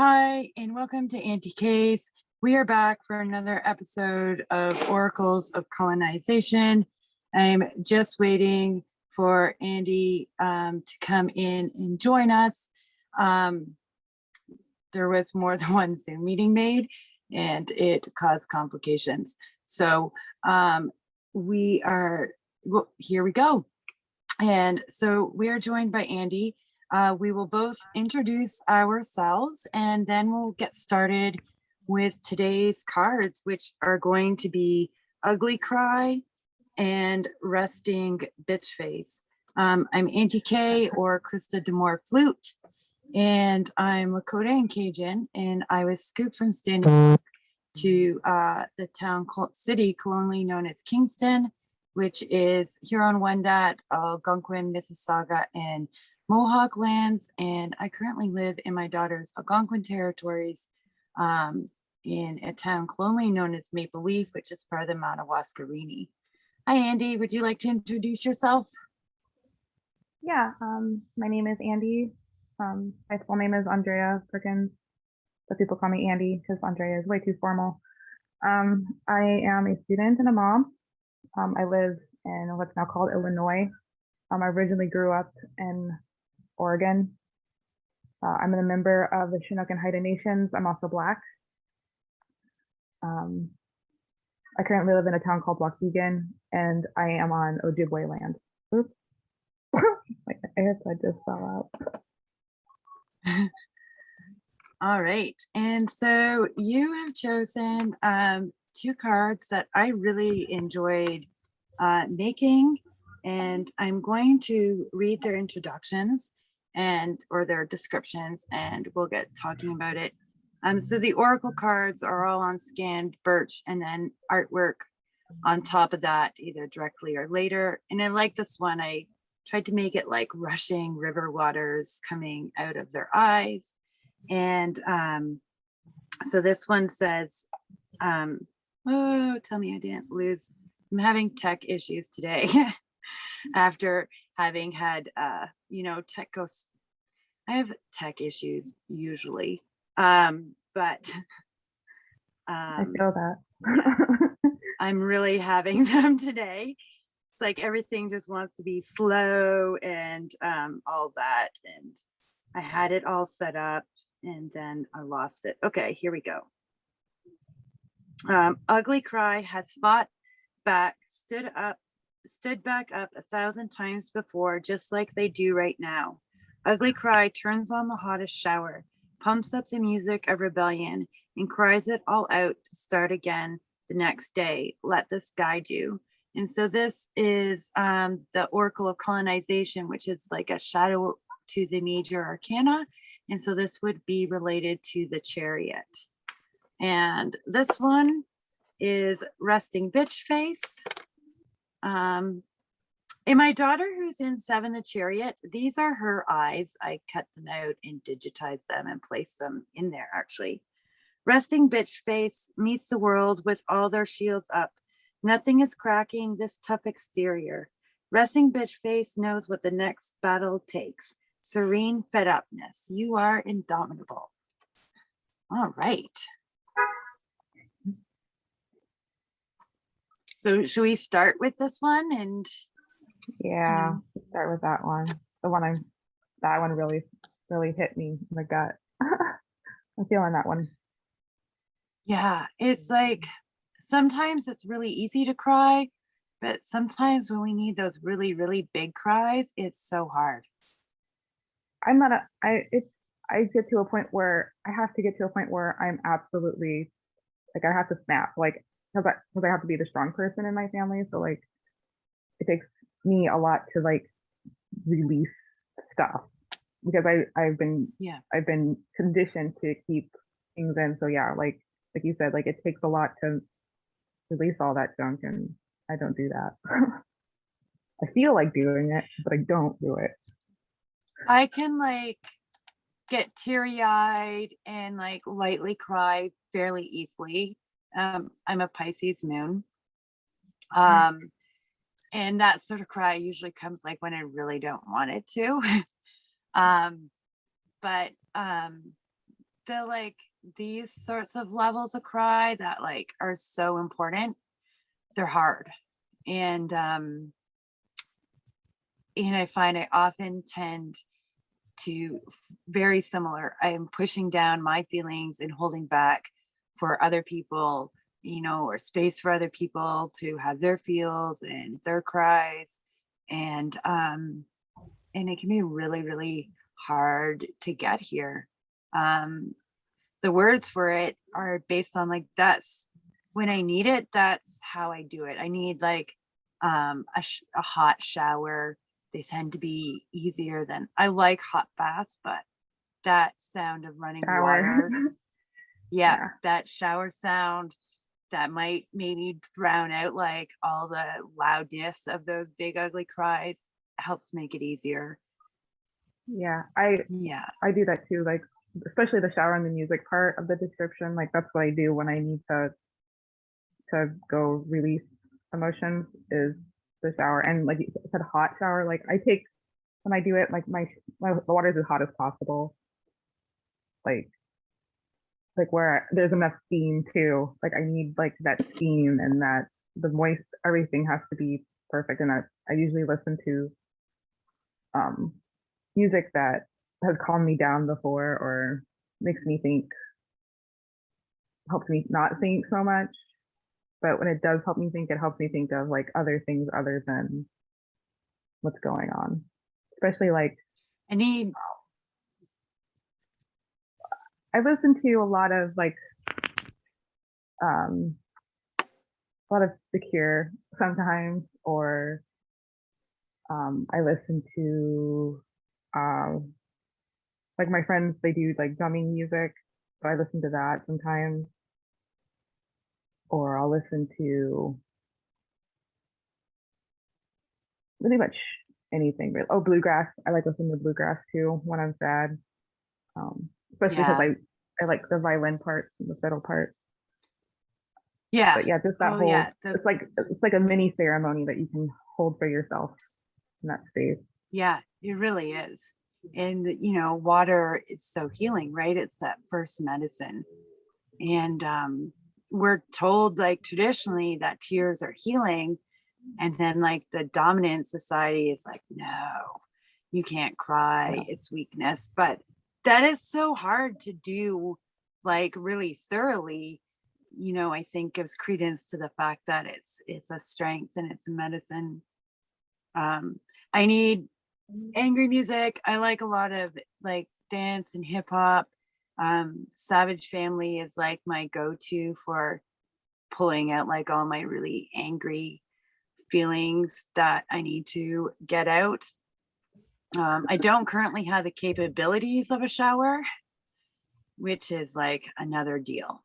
Hi, and welcome to Anti-Case. We are back for another episode of Oracles of Colonization. I'm just waiting for Andi to come in and join us. There was more than one Zoom meeting made, and it caused complications. So here we go. And so we are joined by Andi. We will both introduce ourselves and then we'll get started with today's cards, which are going to be Ugly Cry and Resting Bitch Face. I'm Auntie K, or Krista Demore Flute, and I'm Lakota and Cajun, and I was scooped from Standing Rock to the town city colonially known as Kingston, which is Huron-Wendat, Algonquin, Mississauga, and Mohawk lands. And I currently live in my daughter's Algonquin territories in a town colonially known as Maple Leaf, which is part of the Madawaskarini. Hi, Andi. Would you like to introduce yourself? Yeah, my name is Andi. My full name is Andrea Perkins, but people call me Andi because Andrea is way too formal. I am a student and a mom. I live in what's now called Illinois. I originally grew up in Oregon. I'm a member of the Chinook and Haida Nations. I'm also Black. I currently live in a town called Waukegan, and I am on Ojibwe land. Oops. My AirPod just fell out. All right. And so you have chosen two cards that I really enjoyed making, and I'm going to read their introductions or their descriptions, and we'll get talking about it. So the Oracle cards are all on scanned birch and then artwork on top of that, either directly or later. And I like this one. I tried to make it like rushing river waters coming out of their eyes. And so this one says, oh, tell me I didn't lose. I'm having tech issues today after having had, tech goes. I have tech issues usually, but I feel that. I'm really having them today. It's like everything just wants to be slow and all that. And I had it all set up and then I lost it. Okay, here we go. Ugly Cry has fought back, stood back up 1,000 times before, just like they do right now. Ugly Cry turns on the hottest shower, pumps up the music of rebellion, and cries it all out to start again the next day. Let this guide you. And so this is the Oracle of Colonization, which is like a shadow to the major arcana. And so this would be related to the Chariot. And this one is Resting Bitch Face. And my daughter, who's in 7, the Chariot, these are her eyes. I cut them out and digitized them and placed them in there, actually. Resting Bitch Face meets the world with all their shields up. Nothing is cracking this tough exterior. Resting Bitch Face knows what the next battle takes. Serene fed upness. You are indomitable. All right. So should we start with this one? And yeah, start with that one. That one really hit me in the gut. I'm feeling that one. Yeah, it's like sometimes it's really easy to cry, but sometimes when we need those really, really big cries, it's so hard. I get to a point where I have to get to a point where I'm absolutely like I have to snap, like because I have to be the strong person in my family. So like it takes me a lot to like release stuff because I've been conditioned to keep things in. So yeah, like you said, like it takes a lot to release all that junk, and I don't do that. I feel like doing it, but I don't do it. I can like get teary-eyed and like lightly cry fairly easily. I'm a Pisces moon. And that sort of cry usually comes like when I really don't want it to. But the like these sorts of levels of cry that like are so important, they're hard. And I find I often tend to very similar. I am pushing down my feelings and holding back for other people, or space for other people to have their feels and their cries. And it can be really, really hard to get here. Um, the words for it are based on like that's when I need it, that's how I do it. I need like a hot shower. They tend to be easier than I like hot baths, but that sound of running Shower. water, yeah, Yeah. that shower sound that might maybe drown out like all the loudness of those big ugly cries helps make it easier. Yeah. I Yeah. I do that too. Like especially the shower and the music part of the description. Like that's what I do when I need to go release emotions is the shower. And like you said, hot shower. Like I take when I do it, like my the water is as hot as possible. Like where there's enough steam too. Like I need like that steam and that the moist everything has to be perfect. And I usually listen to um music that has calmed me down before or makes me think, helps me not think so much. But when it does help me think, it helps me think of like other things other than what's going on. Especially like I need, I listen to a lot of like um a lot of The Cure sometimes, or I listen to um like my friends, they do like drumming music, so I listen to that sometimes, or I'll listen to pretty much anything. Oh, bluegrass. I like listening to bluegrass too when I'm sad, especially because yeah. I like the violin part and the fiddle part. Yeah. But yeah, just that Oh whole yeah. That's, it's like a mini ceremony that you can hold for yourself in that space. yeah, it really is. And water is so healing, right? It's that first medicine. And we're told like traditionally that tears are healing. And then like the dominant society is like, no, you can't cry, it's weakness. But that is so hard to do like really thoroughly. I think gives credence to the fact that it's a strength and it's a medicine. I need angry music. I like a lot of like dance and hip hop. Savage Family is like my go-to for pulling out like all my really angry feelings that I need to get out. I don't currently have the capabilities of a shower, which is like another deal.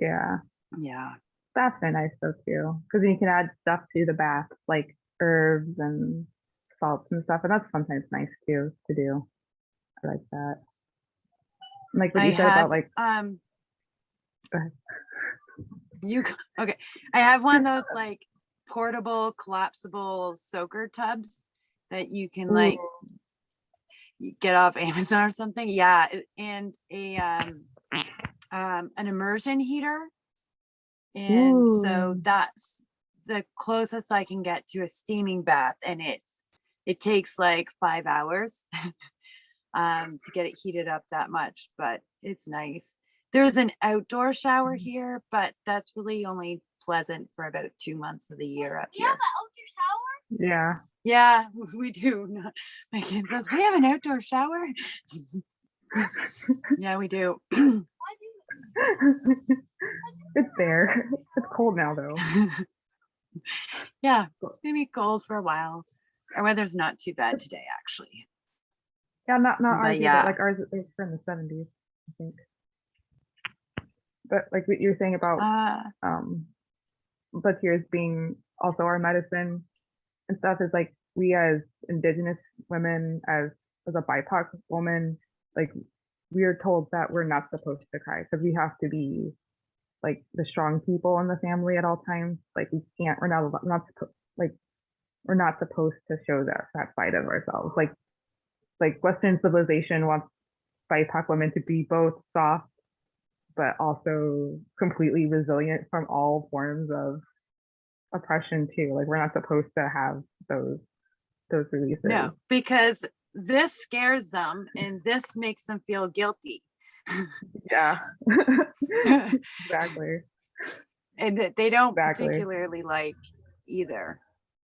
Yeah, Yeah. that's been nice though too, because you can add stuff to the bath like herbs and salts and stuff, and that's sometimes nice too to do. I like that. And like what I you said about have like, go ahead. you okay. I have one of those like portable collapsible soaker tubs that you can Ooh, like get off Amazon or something. Yeah, and an immersion heater. And so ooh, that's the closest I can get to a steaming bath, and it takes like 5 hours to get it heated up that much, but it's nice. There's an outdoor shower here, but that's really only pleasant for about 2 months of the year up here. yeah. Yeah, we do. My kid says, we have an outdoor shower. Yeah, we do. It's there. It's cold now though. Yeah, it's gonna be cold for a while. Our weather's not too bad today, actually. Yeah, not ours But either. yeah, Like ours is from the 70s, I think. But like what you were saying about uh, um blood tears being also our medicine and stuff is like we as indigenous women, as a BIPOC woman, like we are told that we're not supposed to cry because we have to be like the strong people in the family at all times. Like we can't, we're not supposed, like we're not supposed to show that side of ourselves. Like Western civilization wants BIPOC women to be both soft but also completely resilient from all forms of oppression too. Like we're not supposed to have those releases. No, because this scares them and this makes them feel guilty. Yeah. Exactly. And that they don't Exactly. particularly like either.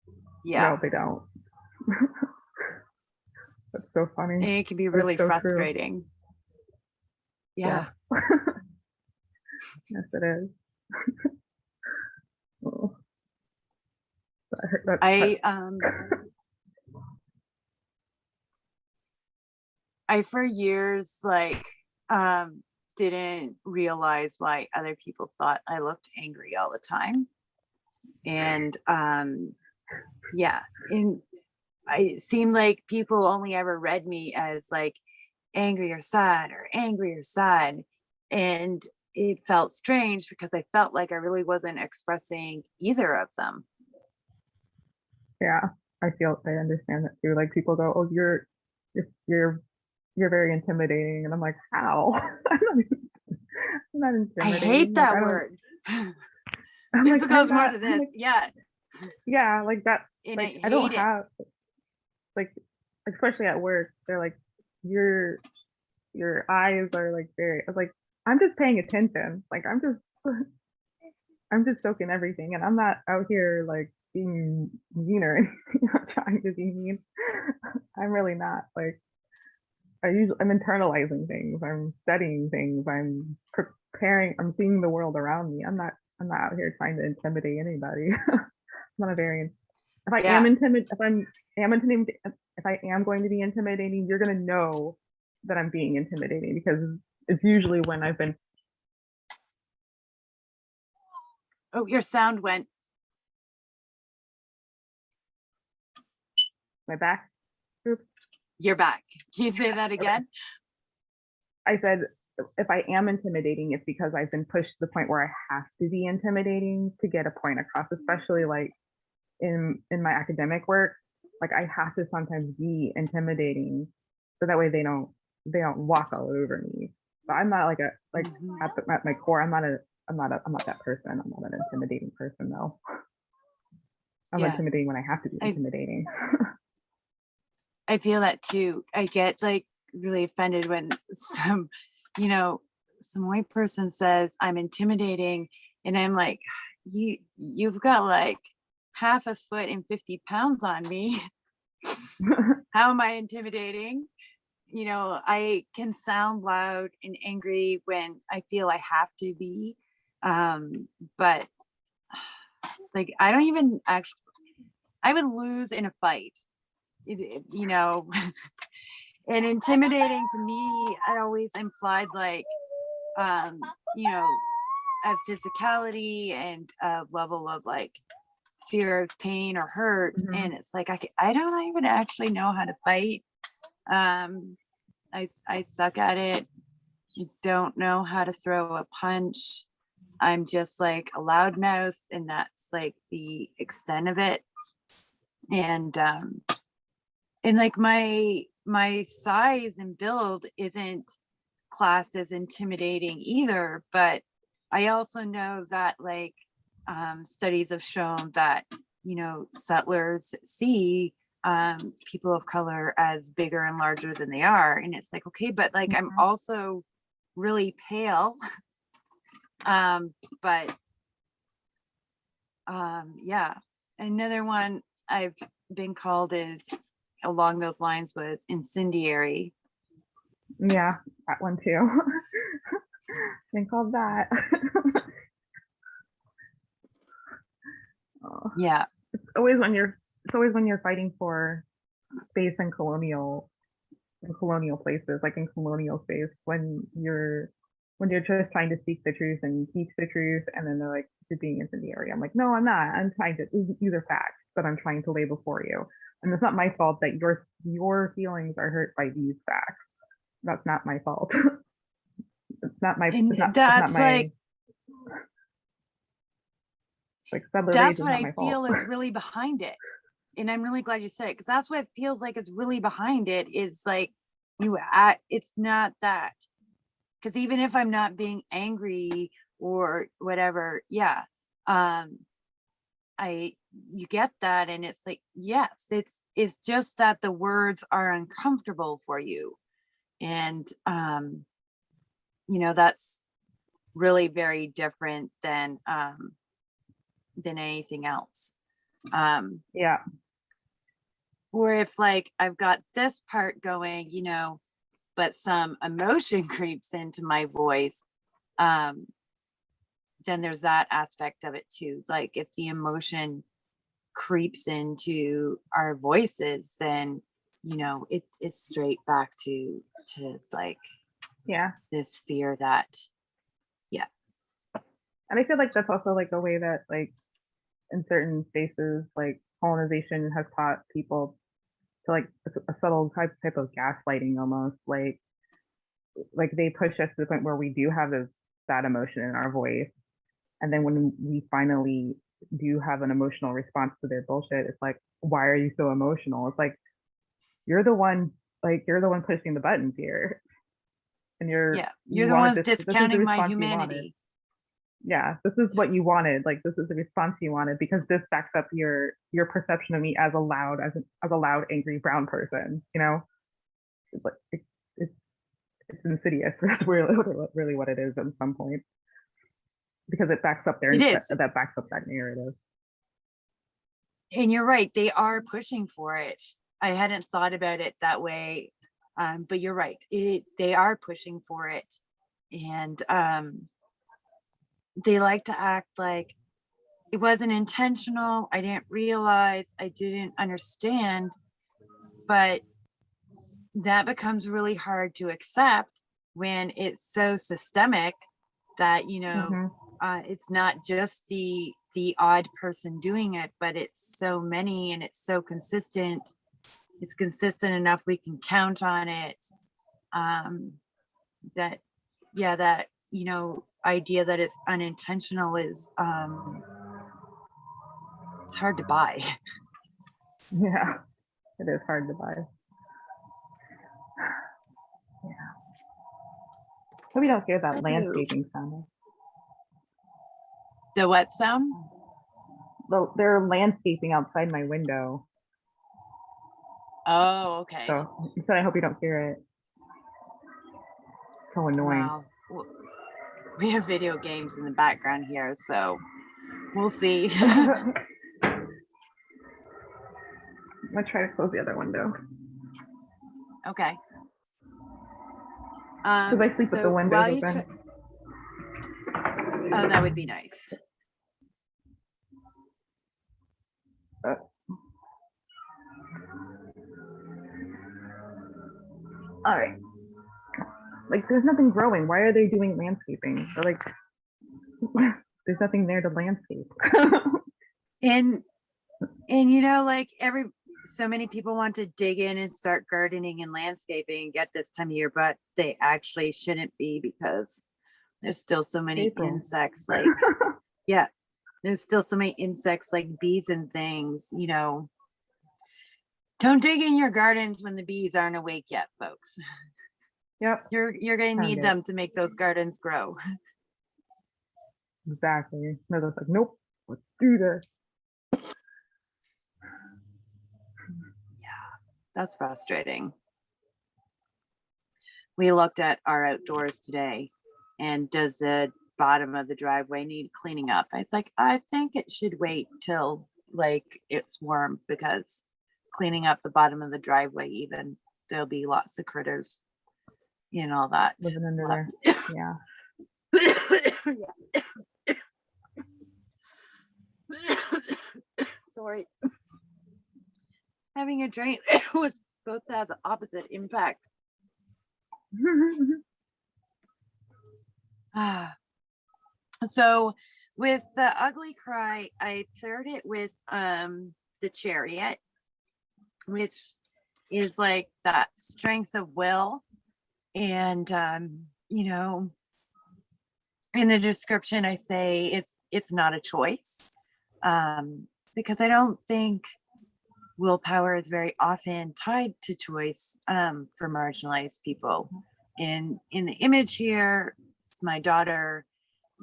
No, Yeah. they don't. That's so funny. And it can be But really it's so true. frustrating. Yeah. Yes, it is. Oh, I for years like didn't realize why other people thought I looked angry all the time. And yeah, and it seemed like people only ever read me as like angry or sad or angry or sad. And it felt strange because I felt like I really wasn't expressing either of them. yeah, I understand that too. Like people go, "Oh, you're you're you're very intimidating," and I'm like, "How? I'm not I hate intimidating. Like that I don't." word. I'm This like, goes more to I'm this. like, Yeah. yeah, like that. And I Like I don't hate it. have like, especially at work. They're like, your eyes are like very. I was like, I'm just paying attention. Like I'm just soaking everything, and I'm not out here like being mean or anything. I'm trying to be mean. I'm really not. Like I'm internalizing things. I'm studying things. I'm preparing. I'm seeing the world around me. I'm not out here trying to intimidate anybody. I'm not a very. If I am Yeah. intimidating, if I am going to be intimidating, you're gonna know that I'm being intimidating because it's usually when I've been. Oh, your sound went. My back. Oops. You're back. Can you say that Okay. again? I said if I am intimidating, it's because I've been pushed to the point where I have to be intimidating to get a point across, especially like in my academic work. Like I have to sometimes be intimidating so that way they don't walk all over me. But I'm not like a like at my core, I'm not that person. I'm not an intimidating person though. I'm Yeah. intimidating when I have to be intimidating. I feel that too. I get like really offended when some, you know, some white person says I'm intimidating, and I'm like, you've got like half a foot and 50 pounds on me. How am I intimidating? You know, I can sound loud and angry when I feel I have to be. But like I don't even actually I would lose in a fight. You know, and intimidating to me, I always implied like, um, you know, a physicality and a level of like fear of pain or hurt. Mhm. And it's like, I don't even actually know how to fight. I suck at it. I don't know how to throw a punch. I'm just like a loudmouth, and that's like the extent of it. And like my size and build isn't classed as intimidating either, but I also know that like studies have shown that, you know, settlers see people of color as bigger and larger than they are, and it's like, okay, but like I'm also really pale. But yeah, another one I've been called is along those lines was incendiary. Yeah, that one too. Been called that. Oh, Yeah. it's always when you're fighting for space in colonial places, like in colonial space, when you're just trying to seek the truth and teach the truth, and then they're like, "You're being incendiary." I'm like, "No, I'm not. I'm trying to. These are facts that I'm trying to lay before you, and it's not my fault that your feelings are hurt by these facts. That's not my fault. And It's not that's my like like settler rage that's is what not I my fault." feel is really behind it. And I'm really glad you said it, because that's what it feels like is really behind it is like it's not that, because even if I'm not being angry or whatever, yeah, um I you get that, and it's like, yes, it's just that the words are uncomfortable for you. And that's really very different than anything else. Um Yeah. or if like I've got this part going, but some emotion creeps into my voice, um then there's that aspect of it too. Like if the emotion creeps into our voices, then it's straight back to like Yeah. this fear that, yeah. And I feel like that's also like a way that like in certain spaces, like colonization has taught people to like a subtle type of gaslighting almost like they push us to the point where we do have this bad emotion in our voice. And then when we finally do have an emotional response to their bullshit, it's like, why are you so emotional? It's like you're the one you're the one pushing the buttons here. And Yeah, you you're the wanted ones this is the discounting my response you wanted. humanity. Yeah, this is what you wanted. Like this is the response you wanted because this backs up your perception of me as a loud as a loud angry brown person. But it's it's insidious. That's really what it is at some point because it backs up It is. that backs up that narrative. And you're right, they are pushing for it. I hadn't thought about it that way. But you're right, they are pushing for it. And they like to act like it wasn't intentional, I didn't realize, I didn't understand. But that becomes really hard to accept when it's so systemic that Mm-hmm. it's not just the odd person doing it, but it's so many, and it's so consistent. It's consistent enough we can count on it. um that Yeah, that idea that it's unintentional is it's hard to buy. Yeah, it is hard to buy. Yeah. Hope you don't hear that Oh, landscaping sound. the what sound? They're landscaping outside my window. Oh, okay. So I hope you don't hear it. So annoying. Wow. We have video games in the background here, so we'll see. I'm gonna try to close the other window. Okay. Because I sleep with the So windows while you open. try, oh, that would be nice. Uh, all right. Like there's nothing growing. Why are they doing landscaping? Or like there's nothing there to landscape. And like so many people want to dig in and start gardening and landscaping at this time of year, but they actually shouldn't be, because there's still so many April. insects, like, yeah, there's still so many insects like bees and things. Don't dig in your gardens when the bees aren't awake yet, folks. Yep. You're going to Found need it. them to make those gardens grow. Exactly. No, that's like, nope, let's do this. Yeah, that's frustrating. We looked at our outdoors today, and does the bottom of the driveway need cleaning up? It's like, I think it should wait till like it's warm, because cleaning up the bottom of the driveway, even, there'll be lots of critters and all that. Living under there. Yeah. Sorry. Having a drink was supposed to have the opposite impact. So with the ugly cry, I paired it with the chariot, which is like that strength of will. And in the description I say it's not a choice, because I don't think willpower is very often tied to choice for marginalized people. In the image here, it's my daughter,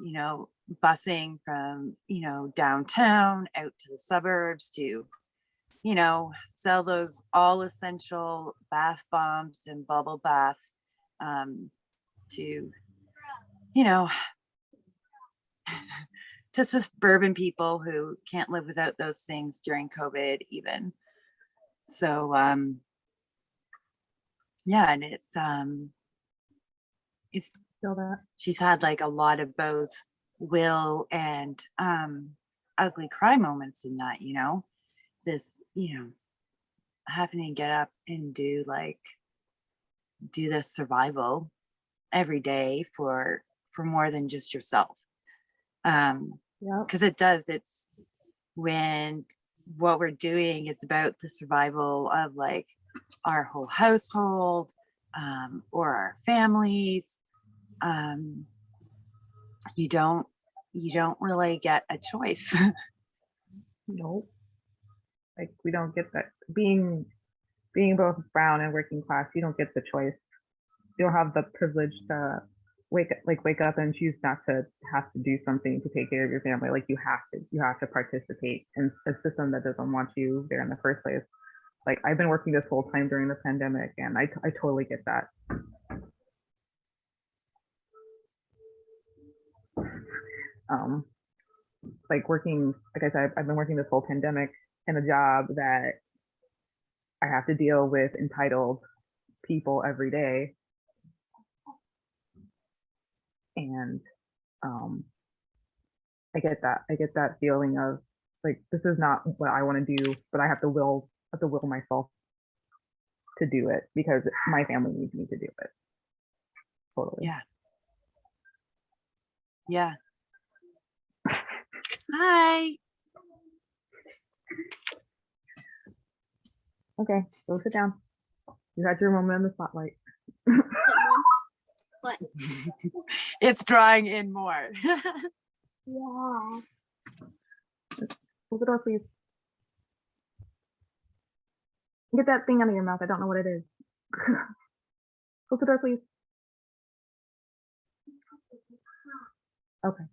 you know, busing from, you know, downtown out to the suburbs to, you know, sell those all essential bath bombs and bubble bath to, you know, to suburban people who can't live without those things during COVID even. So yeah, and it's Feel that. she's had like a lot of both will and ugly cry moments in that, you know, this, you know, having to get up and do this survival every day for more than just yourself. Yep. Because it's when what we're doing is about the survival of like our whole household, or our families. um, you don't really get a choice. Nope. Like we don't get that being both brown and working class, you don't get the choice. You don't have the privilege to wake up and choose not to have to do something to take care of your family. Like you have to participate in a system that doesn't want you there in the first place. Like I've been working this whole time during the pandemic, and I totally get that. Um, like working, like I said, I've been working this whole pandemic in a job that I have to deal with entitled people every day, and um, I get that feeling of like this is not what I want to do, but I have to will myself to do it because my family needs me to do it. Totally. Yeah. Yeah. Hi. Okay, go sit down. You had your moment in the spotlight. What? It's drawing in more. Yeah. Close the door, please. Get that thing out of your mouth. I don't know what it is. Close the door, please. Okay.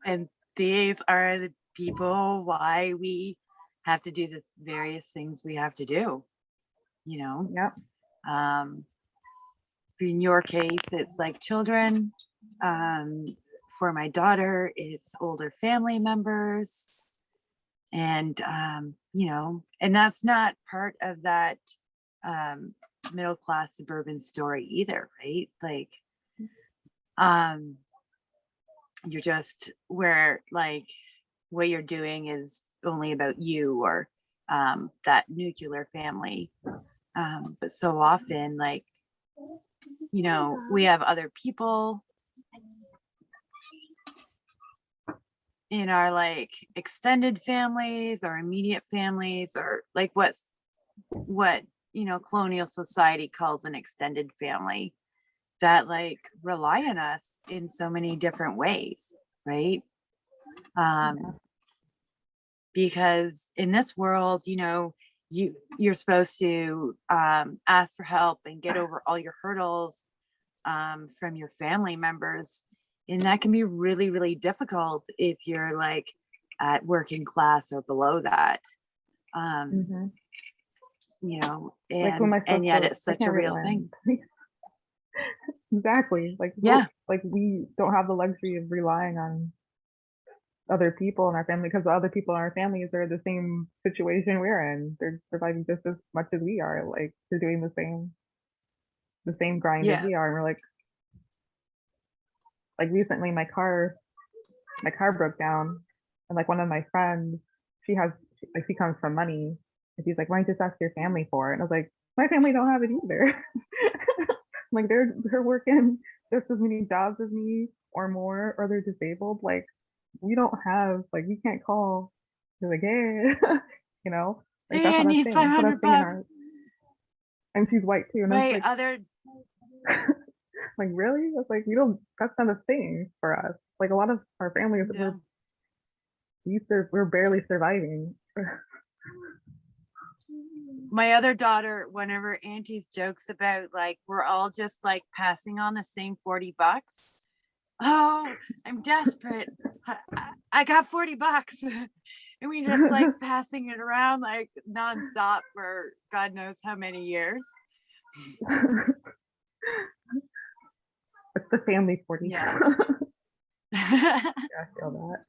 And these are the people why we have to do the various things we have to do, you know. Yep. In your case, it's like children. For my daughter, it's older family members. And, you know, and that's not part of that middle class suburban story either, right? Like, you're just where like what you're doing is only about you or that nuclear family. But so often, like, you know, we have other people in our like extended families or immediate families or like what you know colonial society calls an extended family that like rely on us in so many different ways, right? um Yeah. because in this world, you know, you're supposed to ask for help and get over all your hurdles from your family members, and that can be really really difficult if you're like at working class or below that. um Mhm. you know, Like who am I and supposed yet to? it's I such a can't real rely thing. on. Exactly. Yeah. Like we don't have the luxury of relying on other people in our family because the other people in our families are the same situation we're in. They're surviving just as much as we are. Like they're doing the same grind as Yeah. we are. And we're like recently my car broke down, and like one of my friends, she comes from money, and she's like, why don't you just ask your family for it? And I was like, my family don't have it either. Like they're working just as many jobs as me or more, or they're disabled. Like we don't have like we can't call. They're like, hey, you know, like Hey, I need that's not a 500 thing in bucks. our. And she's white too, and I was My like, other like really? I was like, we don't. That's not a thing for us. Like a lot of our families, no. we're barely surviving. my other daughter, whenever Auntie's jokes about like we're all just like passing on the same $40. Oh, I'm desperate. I got $40. And we just like passing it around like nonstop for God knows how many years. It's the family 40. Yeah. Yeah, I feel that.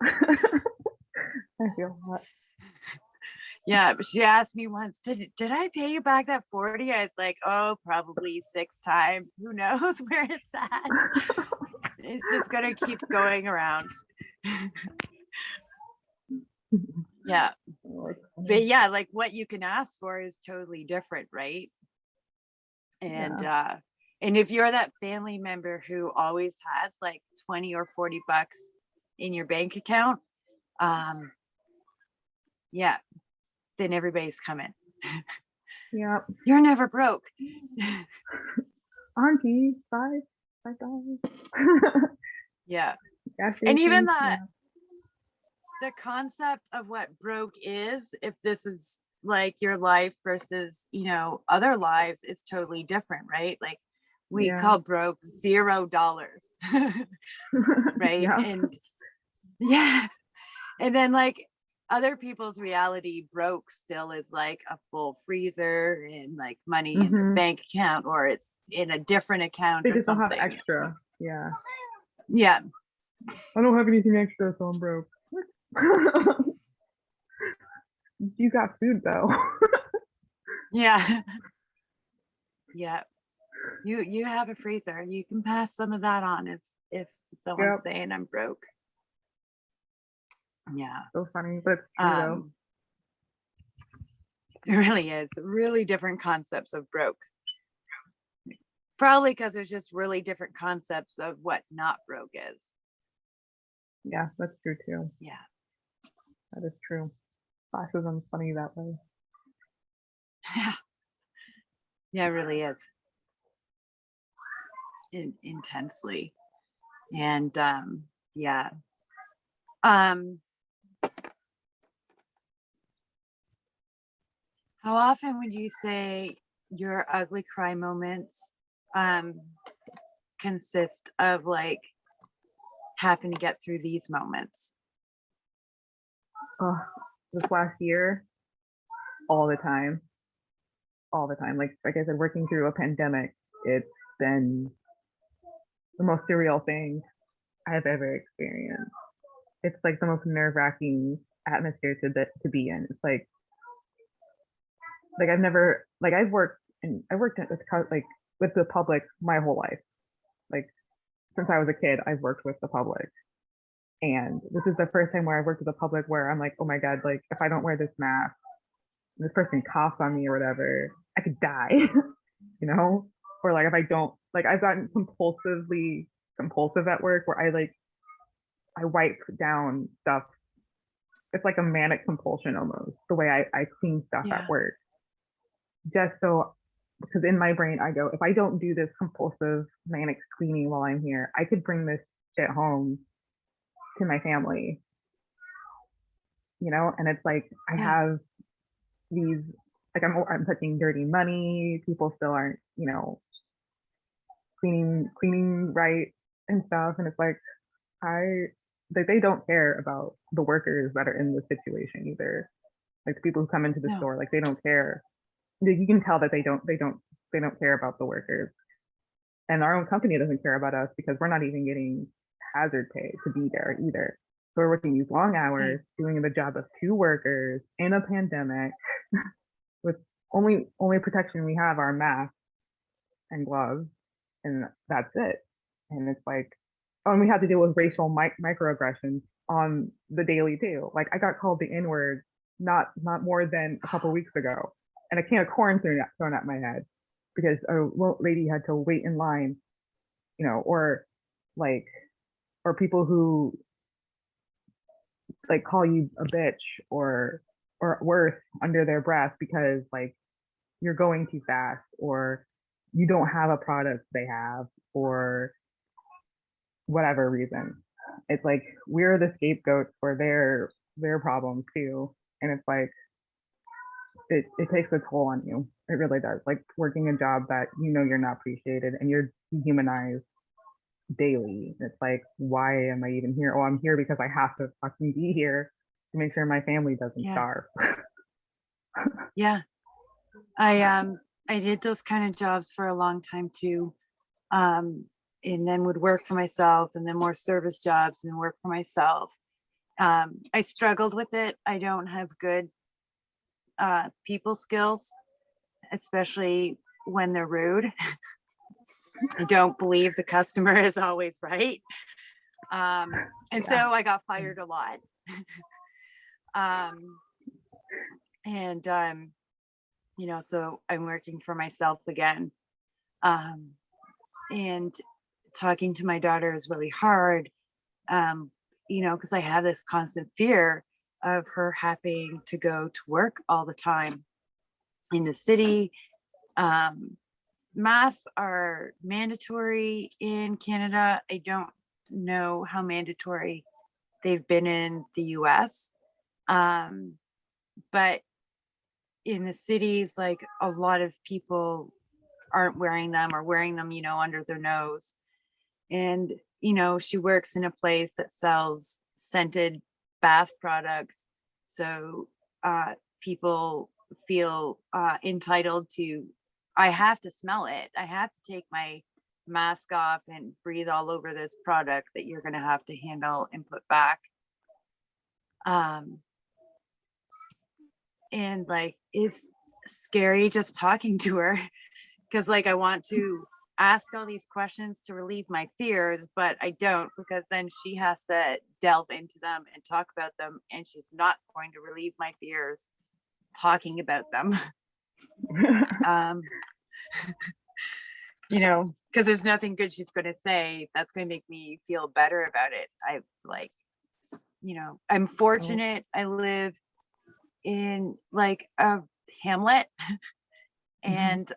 I feel that. Yeah, but she asked me once, did I pay you back that 40? I was like, oh, probably 6 times. Who knows where it's at? It's just gonna keep going around. Yeah. But yeah, like what you can ask for is totally different, right? And and if you're that family member who always has like 20 or $40 in your bank account, yeah, then everybody's coming. Yeah. You're never broke. Auntie, $5. Yeah. Gas And even station, the concept of what broke is, if this is like your life versus, you know, other lives, is totally different, right? Like we yeah. call broke $0. Right. Yeah. And yeah. And then like other people's reality broke still is like a full freezer and like money in their bank account, or it's in a different account They or just don't have something. extra. Yeah. Yeah. I don't have anything extra, so I'm broke. You got food though. Yeah. Yeah. You have a freezer. You can pass some of that on if someone's Yep. saying I'm broke. Yeah. So funny, but it's true though. It really is. Really different concepts of broke. Probably because there's just really different concepts of what not broke is. Yeah, that's true too. Yeah. That is true. Classism's funny that way. Yeah. Yeah, it really is. Intensely. And yeah. How often would you say your ugly cry moments consist of like having to get through these moments? Oh, this last year, all the time. All the time. Like I said, working through a pandemic, it's been the most surreal thing I've ever experienced. It's like the most nerve-wracking atmosphere to be in. It's like I've never like I've worked with the public my whole life. Like since I was a kid, I've worked with the public. And this is the first time where I worked with the public where I'm like, oh my God, like if I don't wear this mask, this person coughs on me or whatever, I could die, you know? Or like if I don't, like I've gotten compulsive at work where I wipe down stuff. It's like a manic compulsion almost, the way I clean stuff at work. Just so, because in my brain I go, if I don't do this compulsive manic cleaning while I'm here, I could bring this shit home to my family, you know? And it's like I have these, like I'm touching dirty money, people still aren't, you know, cleaning right and stuff. And it's like they don't care about the workers that are in this situation either. Like the people who come into the store, like they don't care. You can tell that they don't care about the workers. And our own company doesn't care about us because we're not even getting hazard pay to be there either. So we're working these long hours, doing the job of 2 workers in a pandemic with only protection we have are masks and gloves, and that's it. And it's like, oh, and we have to deal with racial microaggressions on the daily too. Like I got called the N-word not more than a couple weeks ago, and a can of corn thrown at my head because a lady had to wait in line, you know, or people who like call you a bitch or worse under their breath because like you're going too fast or you don't have a product they have or whatever reason. It's like we're the scapegoats for their problems too. And it's like it takes a toll on you. It really does. Like working a job that you know you're not appreciated and you're dehumanized daily. It's like, why am I even here? Oh, I'm here because I have to fucking be here to make sure my family doesn't Yeah. starve. Yeah. I did those kind of jobs for a long time too. Um, and then would work for myself and then more service jobs and work for myself. I struggled with it. I don't have good people skills, especially when they're rude. I don't believe the customer is always right. And Yeah. so I got fired a lot. um, and so I'm working for myself again. Um, and talking to my daughter is really hard. Because I have this constant fear of her having to go to work all the time in the city. Masks are mandatory in Canada. I don't know how mandatory they've been in the US. But in the cities, like a lot of people aren't wearing them or wearing them, under their nose. And, she works in a place that sells scented bath products. So people feel entitled to, I have to smell it. I have to take my mask off and breathe all over this product that you're going to have to handle and put back. And like, it's scary just talking to her because like I want to ask all these questions to relieve my fears, but I don't, because then she has to delve into them and talk about them, and she's not going to relieve my fears talking about them. Because there's nothing good she's going to say that's going to make me feel better about it. I'm fortunate. I live in like a hamlet, and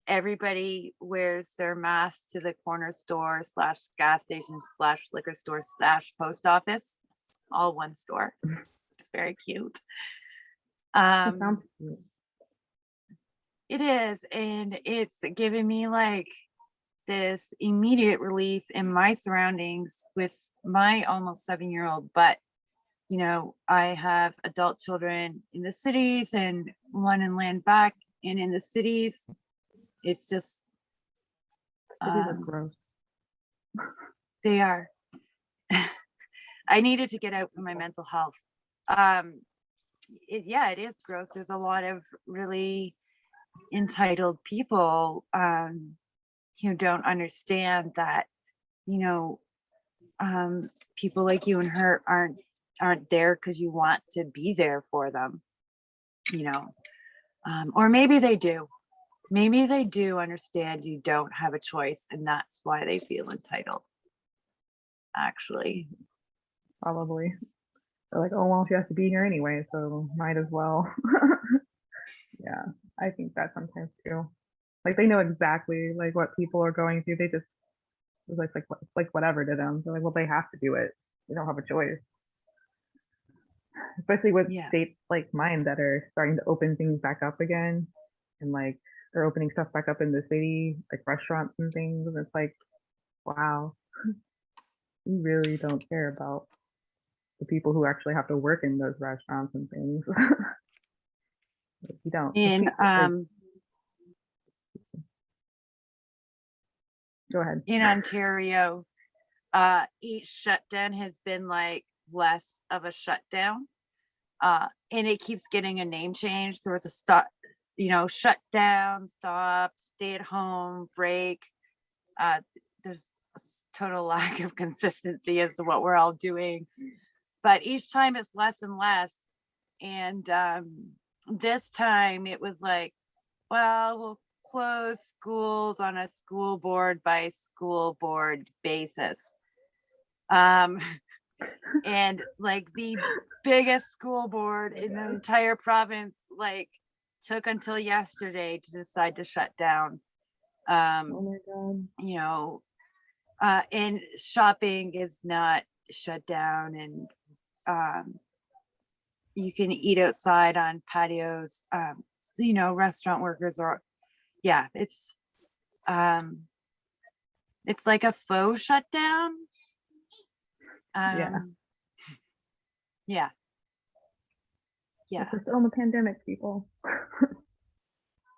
everybody wears their mask to the corner store / gas station / liquor store / post office. It's all one store. It's very cute. It sounds cute. It is, and it's given me like this immediate relief in my surroundings with my almost 7-year-old. But I have adult children in the cities and one in land back, and in the cities it's just Cities are gross. they are. I needed to get out for my mental health. It is gross. There's a lot of really entitled people who don't understand that, people like you and her aren't there because you want to be there for them, or maybe they do. Maybe they do understand you don't have a choice, and that's why they feel entitled. Actually, Probably. They're like, oh well, she has to be here anyway, so might as well. Yeah, I think that sometimes too. Like they know exactly like what people are going through. They just it's like whatever to them. They're like, well, they have to do it. They don't have a choice. Especially with yeah. states like mine that are starting to open things back up again, and like they're opening stuff back up in the city, like restaurants and things. And it's like, wow, you really don't care about the people who actually have to work in those restaurants and things. Like, you don't. Go ahead. In Ontario, each shutdown has been like less of a shutdown, and it keeps getting a name change. There was a shut down, stop, stay at home, break. There's a total lack of consistency as to what we're all doing, but each time it's less and less. And this time it was like, well, we'll close schools on a school board by school board basis. And like the biggest school board in the entire province like took until yesterday to decide to shut down. Oh my god. And shopping is not shut down, and you can eat outside on patios. So, you know, restaurant workers are, yeah, it's like a faux shutdown. Yeah. Yeah. Yeah. We're still in the pandemic, people.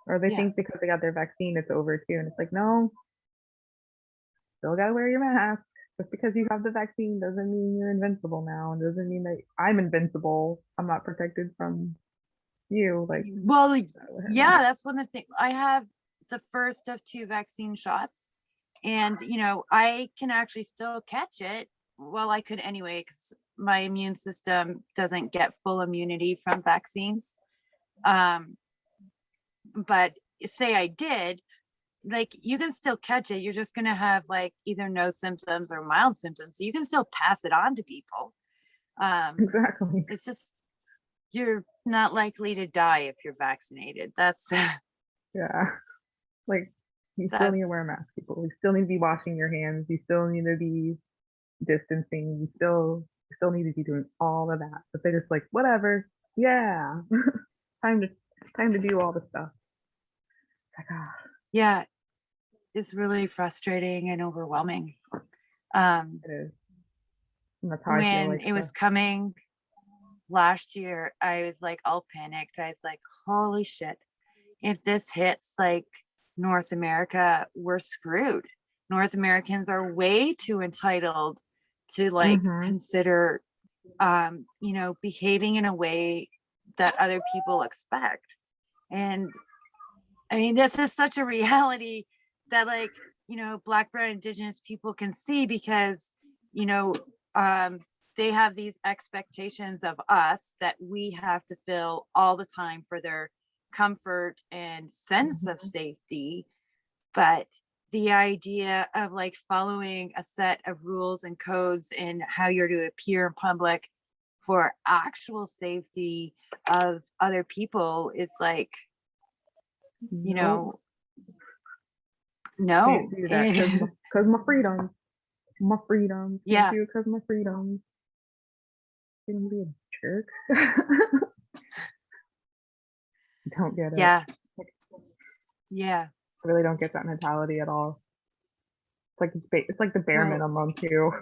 Or they Yeah. think because they got their vaccine, it's over too. And it's like, no, still gotta wear your mask. Just because you have the vaccine doesn't mean you're invincible now. And doesn't mean that I'm invincible. I'm not protected from you. Like, Well, yeah, no. that's one of the things. I have the first of 2 vaccine shots, and you know, I can actually still catch it. Well, I could anyway, because my immune system doesn't get full immunity from vaccines. Um, but say I did, like you can still catch it. You're just gonna have like either no symptoms or mild symptoms. So you can still pass it on to people. Exactly. It's just you're not likely to die if you're vaccinated. That's Yeah. Like, you still need that's to wear a mask, people. You still need to be washing your hands. You still need to be distancing. You still need to be doing all of that. But they're just like, whatever. Yeah. time to time to do all the stuff. It's like, ah, yeah, it's really frustrating and overwhelming. Um, it is. And that's how I feel when like it was coming last year, I was like all panicked. I was like, holy shit, if this hits like North America, we're screwed. North Americans are way too entitled to like mm-hmm. consider you know, behaving in a way that other people expect. And I mean, this is such a reality that like, you know, Black, brown, indigenous people can see because, you know, they have these expectations of us that we have to fill all the time for their comfort and sense of Mm-hmm. safety. But the idea of like following a set of rules and codes and how you're to appear in public for actual safety of other people is like, you Nope. know, Can't no. do that because And my freedom. My freedom. Can't yeah, do it because my freedom. Gonna be a jerk. Don't get it. yeah, yeah. I really don't get that mentality at all. It's like the bare Well, minimum too.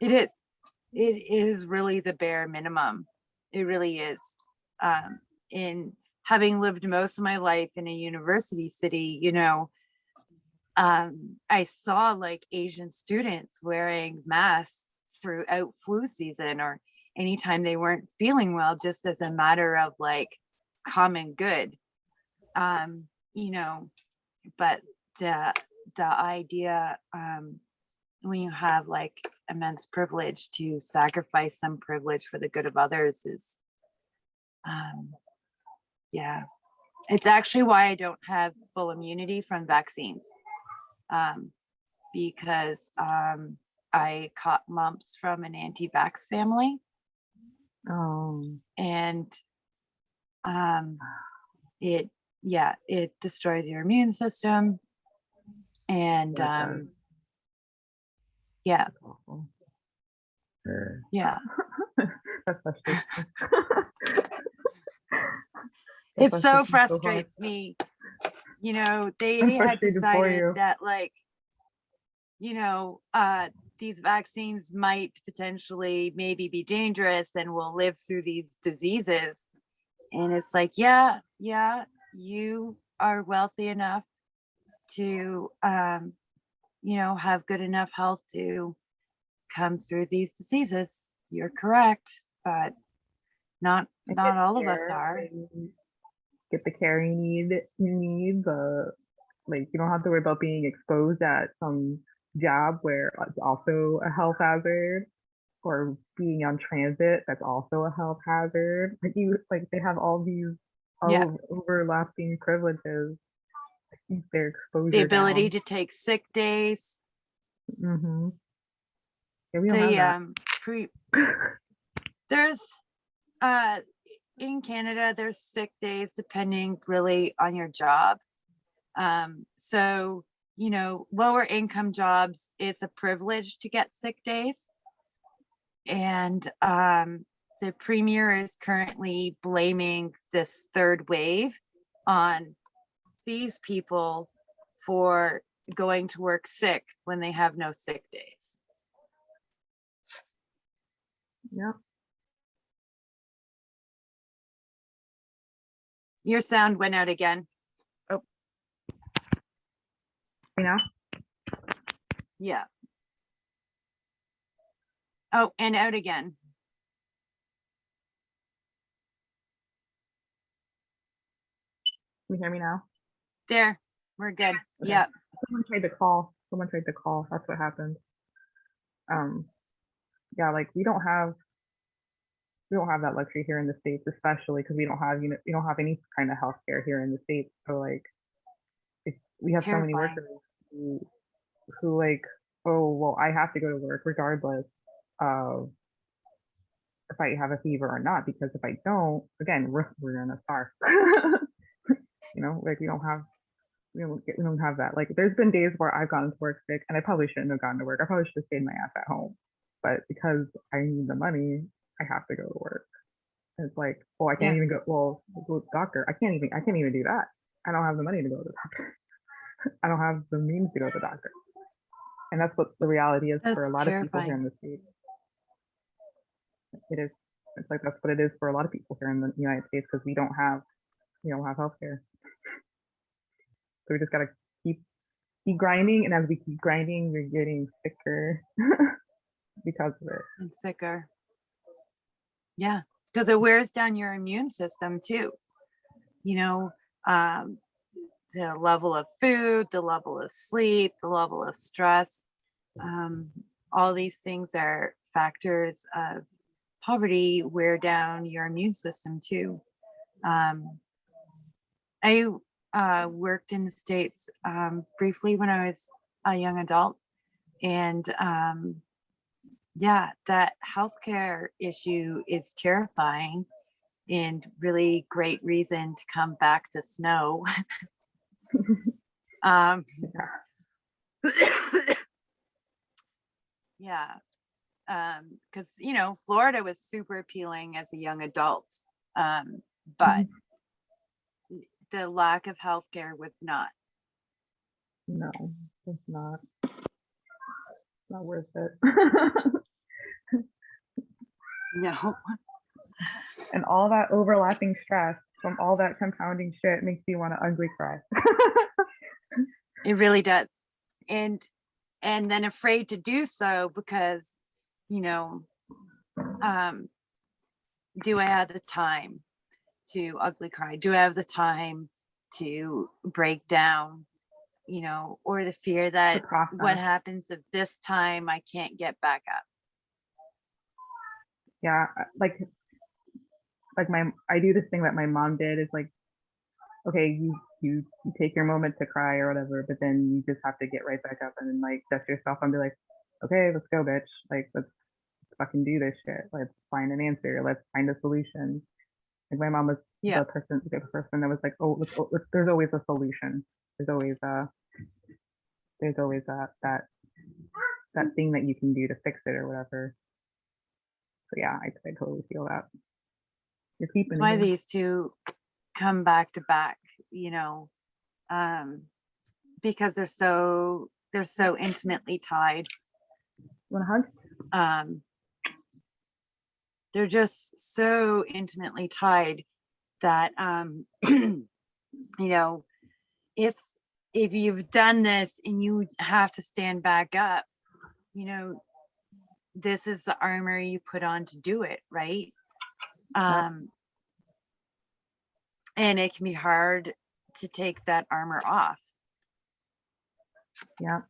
it is. It is really the bare minimum. It really is. In having lived most of my life in a university city, you know, I saw like Asian students wearing masks throughout flu season or anytime they weren't feeling well, just as a matter of like common good. You know, but the the idea when you have like immense privilege to sacrifice some privilege for the good of others is um yeah, it's actually why I don't have full immunity from vaccines, um because I caught mumps from an anti-vax family, Um, and um it yeah, it destroys your immune system, and that does. yeah, That's awful. Sure. yeah, That's frustrating. That it so frustrates me so hard. frustrates me. You know, I'm they had frustrated for decided you. that like, you know, these vaccines might potentially maybe be dangerous and will live through these diseases. And it's like, yeah, yeah, you are wealthy enough to, you know, have good enough health to come through these diseases. You're correct, but And get not all of us care are. and get the care you need. Like, you don't have to worry about being exposed at some job where it's also a health hazard, or being on transit that's also a health hazard. Like they have all these Yeah, overlapping privileges to keep their the exposure ability down. to take sick days, Mm-hmm. Yeah, we don't have the that. pre there's uh in Canada there's sick days depending really on your job. So, you know, lower income jobs, it's a privilege to get sick days. And the premier is currently blaming this third wave on these people for going to work sick when they have no sick days. Yeah. Your sound went out again. You know? Yeah. Oh, and out again. Can you hear me now? There, we're good. Okay. Yeah. Someone tried to call. Someone tried to call. That's what happened. Yeah, like we don't have that luxury here in the States, especially because we don't have, we don't have any kind of healthcare here in the States. So like, if we have so many Terrifying. workers who like, oh well, I have to go to work regardless of if I have a fever or not, because if I don't, again, we're gonna starve. Like we don't have that. Like there's been days where I've gone to work sick and I probably shouldn't have gone to work. I probably should have stayed my ass at home. But because I need the money, I have to go to work. And it's like, well, I can't Yeah. even go to the doctor. I can't even do that. I don't have the money to go to the doctor. I don't have the means to go to the doctor. And that's what the reality is for a That's lot of people here terrifying. in the States. It is. It's like that's what it is for a lot of people here in the United States because we don't have healthcare. So we just gotta keep grinding, and as we keep grinding, we're getting sicker because of it. And sicker. Yeah, because it wears down your immune system too. Um, the level of food, the level of sleep, the level of stress. All these things are factors of poverty, wear down your immune system too. I worked in the States briefly when I was a young adult. And yeah, that healthcare issue is terrifying and really great reason to come back to snow. um, yeah, because Florida was super appealing as a young adult, but the lack of healthcare was not. No, it's not. Not worth it. No. And all that overlapping stress from all that compounding shit makes you want to ugly cry. It really does. And then afraid to do so because, do I have the time to ugly cry? Do I have the time to break down? Or the fear that what happens if this time I can't get back up? Yeah, like I do this thing that my mom did. Is like, okay, you take your moment to cry or whatever, but then you just have to get right back up and then like dust yourself and be like, okay, let's go, bitch. Like let's fucking do this shit. Let's find an answer. Let's find a solution. Like my mom was the person that was like, oh, there's always a solution. There's always that thing that you can do to fix it or whatever. So yeah, I totally feel that. You're keeping That's why it. these two come back to back, because they're so intimately tied. Want a hug? They're just so intimately tied that if you've done this and you have to stand back up, this is the armor you put on to do it, right? And it can be hard to take that armor off. Yeah,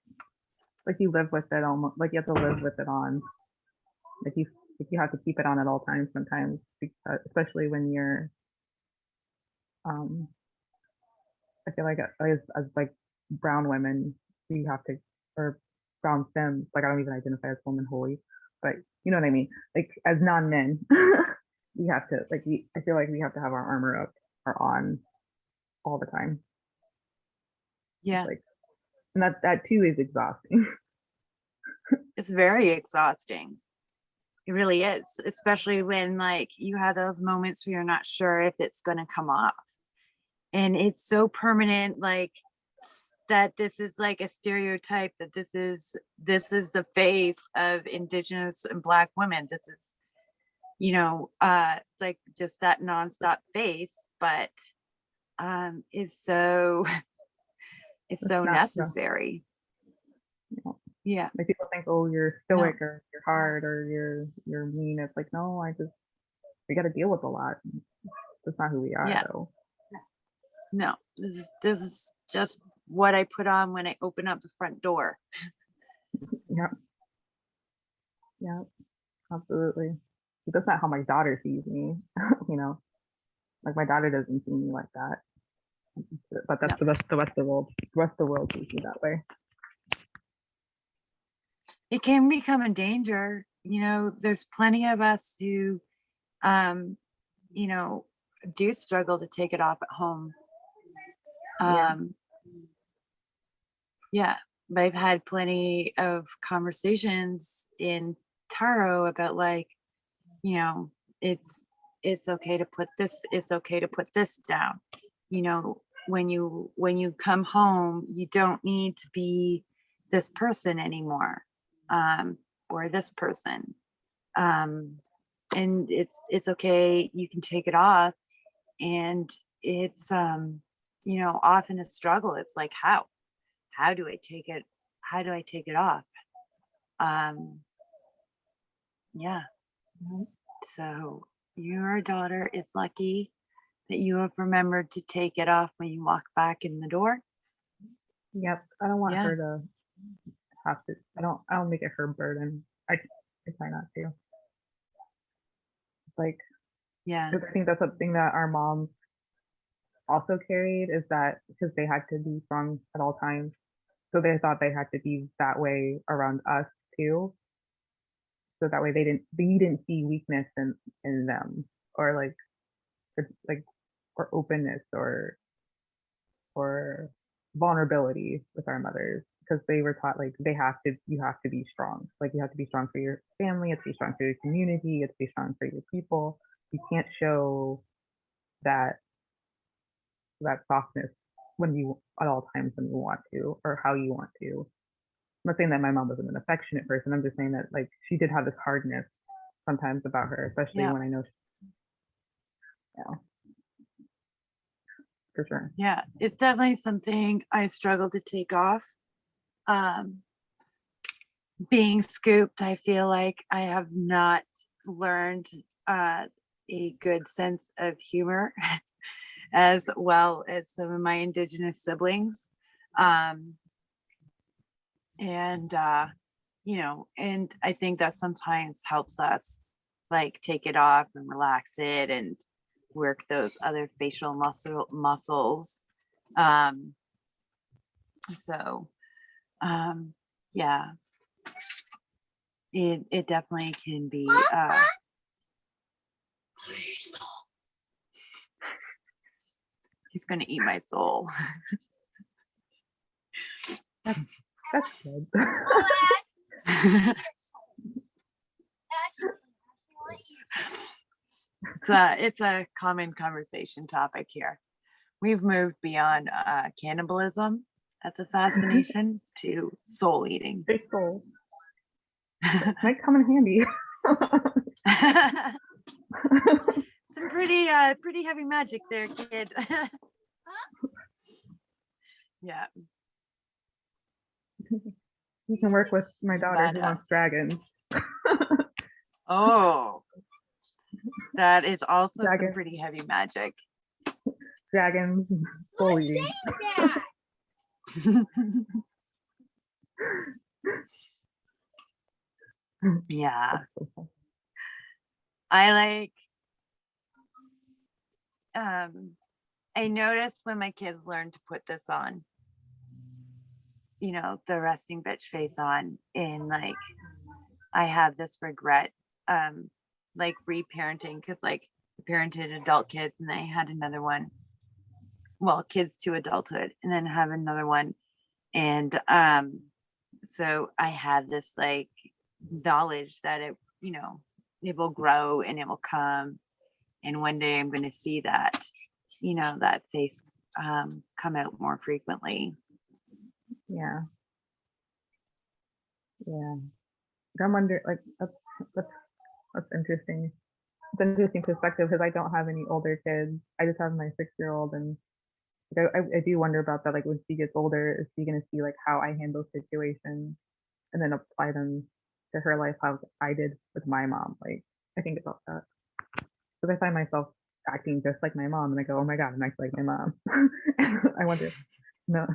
like you live with it almost. Like you have to live with it on. Like you have to keep it on at all times sometimes, because, especially when you're. I feel like as like brown women, we have to, or brown femmes. Like I don't even identify as woman wholly, but you know what I mean. Like as non-men, we have to I feel like we have to have our armor up or on all the time. Yeah. Like, and that too is exhausting. It's very exhausting. It really is, especially when like you have those moments where you're not sure if it's going to come off. And it's so permanent, like that this is like a stereotype that this is the face of indigenous and black women. This is, like just that nonstop face, but is so it's It's so not, no, necessary. no. Yeah. Like people think, oh, you're No. stoic or you're hard or you're mean. It's like, no, we got to deal with a lot. That's not who we are, Yeah. though. No. This is just what I put on when I open up the front door. Yeah, yeah, absolutely. But that's not how my daughter sees me. you know, like my daughter doesn't see me like that. But that's No. the rest of the world. The rest of the world sees me that way. It can become a danger. There's plenty of us who um, you know, do struggle to take it off at home. Yeah, Um, yeah, but I've had plenty of conversations in Taro about like, you know, it's okay to put this, it's okay to put this down. When you come home, you don't need to be this person anymore, or this person. Um, and it's okay, you can take it off. And it's often a struggle. It's like, how do I take it, off? um yeah. mhm. So your daughter is lucky that you have remembered to take it off when you walk back in the door. Yep. I don't want Yeah. her to have to. I don't make it her burden. I try not to. Like, Yeah. 'cause I think that's something that our moms also carried is that because they had to be strong at all times, so they thought they had to be that way around us too. So that way we didn't see weakness in them or like or openness or vulnerability with our mothers because they were taught like you have to be strong. Like you have to be strong for your family, you have to be strong for your community, you have to be strong for your people. You can't show that that softness when you at all times when you want to or how you want to. I'm not saying that my mom wasn't an affectionate person. I'm just saying that like she did have this hardness sometimes about her, especially Yeah. when I know yeah, for sure. Yeah, it's definitely something I struggle to take off. um Being scooped, I feel like I have not learned uh a good sense of humor as well as some of my indigenous siblings. Um, and I think that sometimes helps us like take it off and relax it and work those other facial muscles. Um, so um, yeah, it definitely can be he's gonna eat my soul. That's good. It's a common conversation topic here. We've moved beyond cannibalism. That's a fascination to soul eating. Big soul might come in handy. Some pretty heavy magic there, kid. Yeah. You can work with my daughter But who wants dragons. oh, that is also some Dragons, pretty heavy magic. dragons, soul eating. Yeah. I like I noticed when my kids learned to put this on, the resting bitch face on, and like I have this regret, like reparenting, because like I parented adult kids and I had another one, well, kids to adulthood, and then have another one. And so I had this like knowledge that it, it will grow and it will come. And one day I'm going to see that, that face come out more frequently. Yeah. Yeah. I'm wondering, like, that's interesting. It's an interesting perspective because I don't have any older kids. I just have my 6-year-old, and like, I do wonder about that. Like when she gets older, is she gonna see like how I handle situations and then apply them to her life how I did with my mom? Like I think about that because I find myself acting just like my mom, and I go, oh my god, I'm acting like my mom. I wonder, no.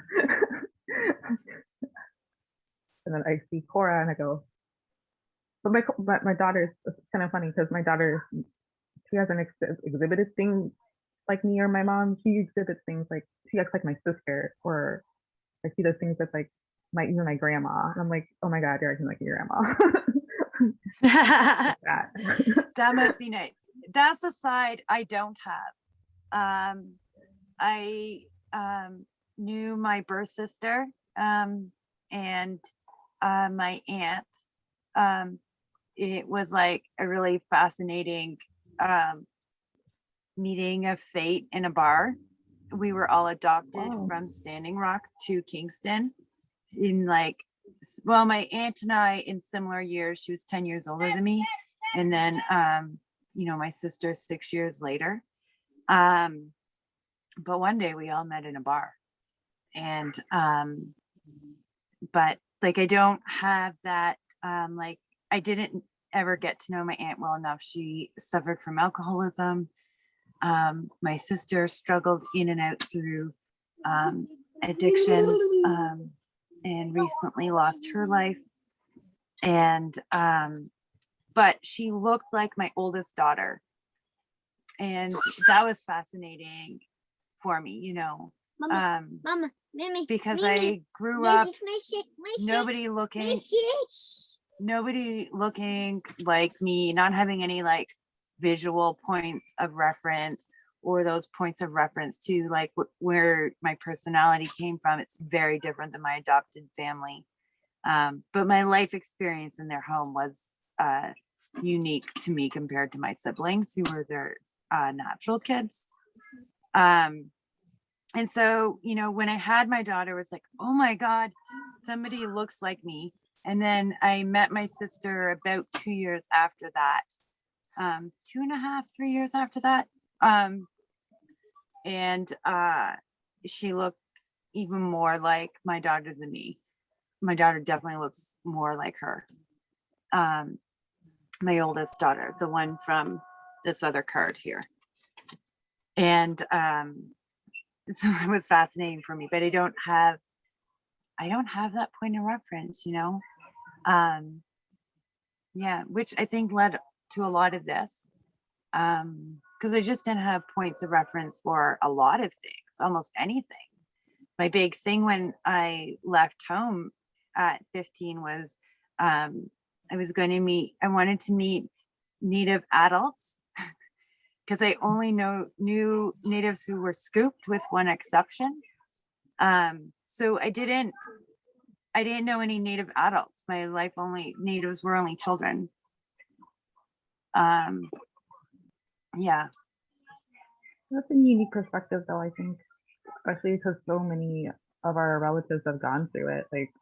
And then I see Cora, and I go, but my daughter's, it's kind of funny because my daughter, she hasn't exhibited things like me or my mom. She exhibits things like she acts like my sister, or like she does things that's like even my grandma. And I'm like, oh my god, you're acting like your grandma. That. That must be nice. That's a side I don't have. I knew my birth sister and my aunt. It was like a really fascinating meeting of fate in a bar. We were all adopted Wow. from Standing Rock to Kingston in like, well, my aunt and I in similar years. She was 10 years older than me. And then, my sister 6 years later. But one day we all met in a bar. And, but like, I don't have that, like, I didn't ever get to know my aunt well enough. She suffered from alcoholism. My sister struggled in and out through addictions and recently lost her life. And but she looked like my oldest daughter, and that was fascinating for me, Mama, Mama, Mimi, because Mimi, I grew this up is my shit, nobody looking my like me, not having any like visual points of reference or those points of reference to like where my personality came from. It's very different than my adopted family. But my life experience in their home was unique to me compared to my siblings who were their natural kids. And so, when I had my daughter, it was like, oh my God, somebody looks like me. And then I met my sister about 2 years after that, 2.5, 3 years after that. And she looks even more like my daughter than me. My daughter definitely looks more like her. My oldest daughter, the one from this other card here. And so it was fascinating for me, but I don't have that point of reference, yeah, which I think led to a lot of this. Because I just didn't have points of reference for a lot of things, almost anything. My big thing when I left home at 15 was I wanted to meet Native adults because I only knew natives who were scooped with one exception. So I didn't know any Native adults. My life natives were only children. Yeah. That's a unique perspective, though, I think, especially because so many of our relatives have gone through it. Like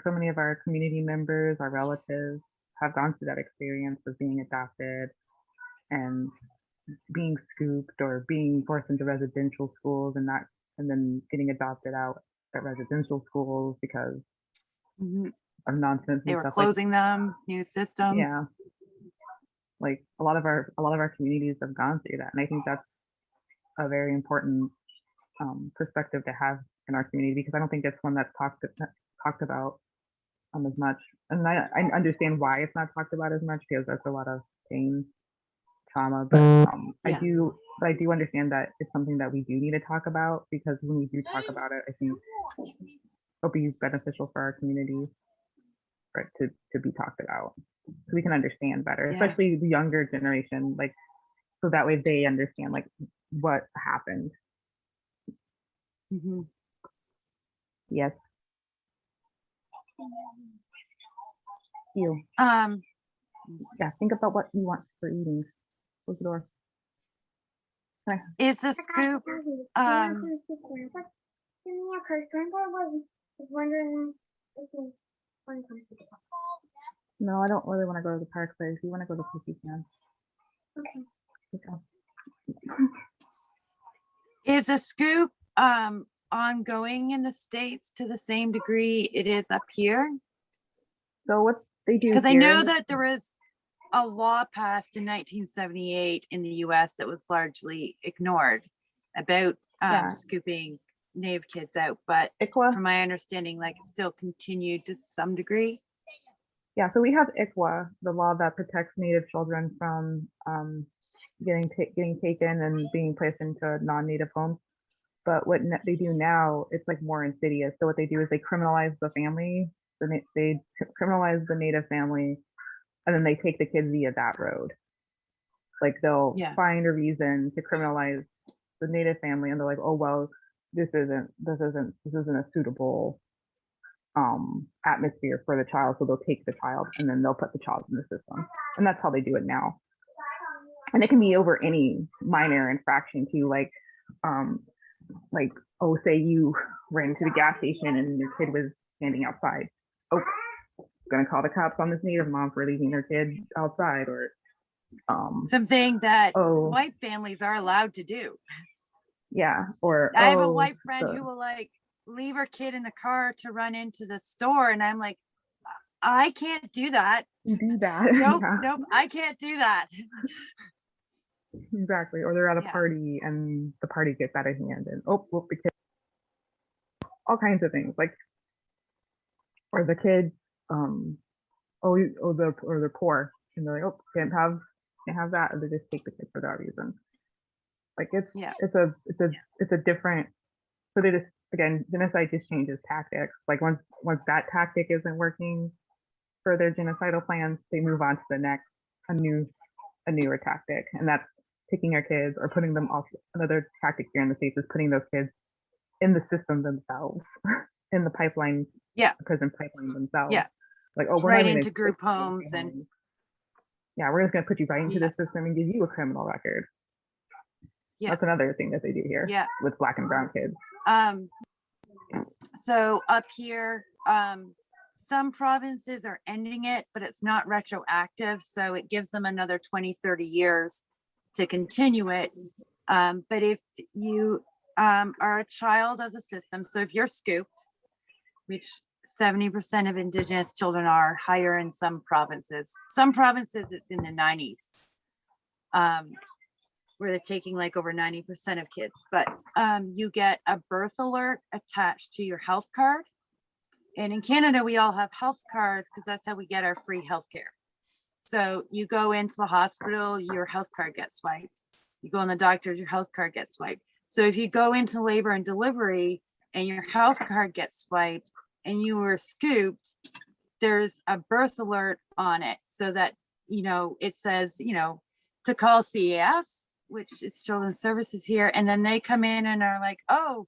so many of our community members, our relatives have gone through that experience of being adopted and being scooped or being forced into residential schools and then getting adopted out at residential schools because of nonsense They and were stuff closing them, new system. Yeah, like a lot of our communities have gone through that, and I think that's a very important perspective to have in our community because I don't think it's one that's talked about as much. And I understand why it's not talked about as much because there's a lot of pain, trauma, but Yeah. I do understand that it's something that we do need to talk about because when we do talk about it, I think it'll be beneficial for our community for it to be talked about so we can understand better, Yeah. especially the younger generation, like so that way they understand like what happened. Yes. You. Yeah, think about what you want for eating. Close the door. Is the scoop, No, I don't really want to go to the park, but if you want to go to the can. Okay. is the scoop ongoing in the States to the same degree it is up here? So what they do Because I here know in the- that there was a law passed in 1978 in the US that was largely ignored about Yeah. scooping Native kids out, but ICWA, from my understanding, like it still continued to some degree. yeah, so we have ICWA, the law that protects Native children from getting taken and being placed into non-Native homes. But what they do now, it's like more insidious. So what they do is they criminalize the family, they criminalize the Native family, and then they take the kids via that road. Like they'll Yeah. find a reason to criminalize the Native family, and they're like, oh well, this isn't a suitable atmosphere for the child, so they'll take the child and then they'll put the child in the system, and that's how they do it now. And it can be over any minor infraction too, like oh, say you ran to the gas station and your kid was standing outside. Oh, gonna call the cops on this Native mom for leaving their kid outside, or something that oh, white families are allowed to do. yeah, or I have a white friend who will like leave her kid in the car to run into the store, and I'm like, I can't do that. you do that. Nope, Yeah. nope, I can't do that. Exactly. Or they're at a Yeah. party and the party gets out of hand, and oh, whoop, the kid. All kinds of things, like, or the kids, they're poor, and they're like, oh, can't have that, and they just take the kid for that reason. Like Yeah. it's a different. So they just, again, genocide just changes tactics. Like once that tactic isn't working for their genocidal plans, they move on to the next, a newer tactic, and that's taking our kids or putting them off. Another tactic here in the States is putting those kids in the system themselves, in the pipeline, Yeah. prison pipeline themselves. Yeah. Like, oh, we're Right not even into group homes and yeah, we're just gonna put you right into Yeah. the system and give you a criminal record. Yeah. That's another thing that they do here. Yeah. With Black and brown kids. So up here, some provinces are ending it, but it's not retroactive. So it gives them another 20, 30 years to continue it. But if you are a child of the system, so if you're scooped, which 70% of Indigenous children are, higher in some provinces. Some provinces it's in the 90s, where they're taking like over 90% of kids. But you get a birth alert attached to your health card. And in Canada, we all have health cards because that's how we get our free health care. So you go into the hospital, your health card gets swiped. You go in the doctor's, your health card gets swiped. So if you go into labor and delivery and your health card gets swiped and you were scooped, there's a birth alert on it so that, it says, to call CAS, which is Children's Services here. And then they come in and are like, oh,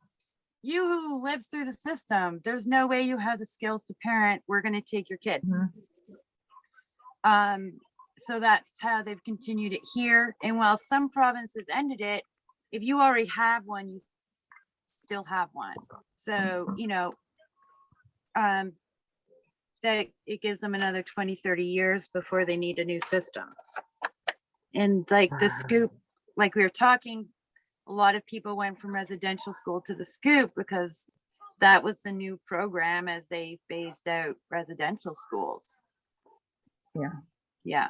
you who live through the system, there's no way you have the skills to parent. We're going to take your kid. Mm-hmm. So that's how they've continued it here. And while some provinces ended it, if you already have one, you still have one. So, that it gives them another 20, 30 years before they need a new system. And like the scoop, like we were talking, a lot of people went from residential school to the scoop because that was the new program as they phased out residential schools. Yeah.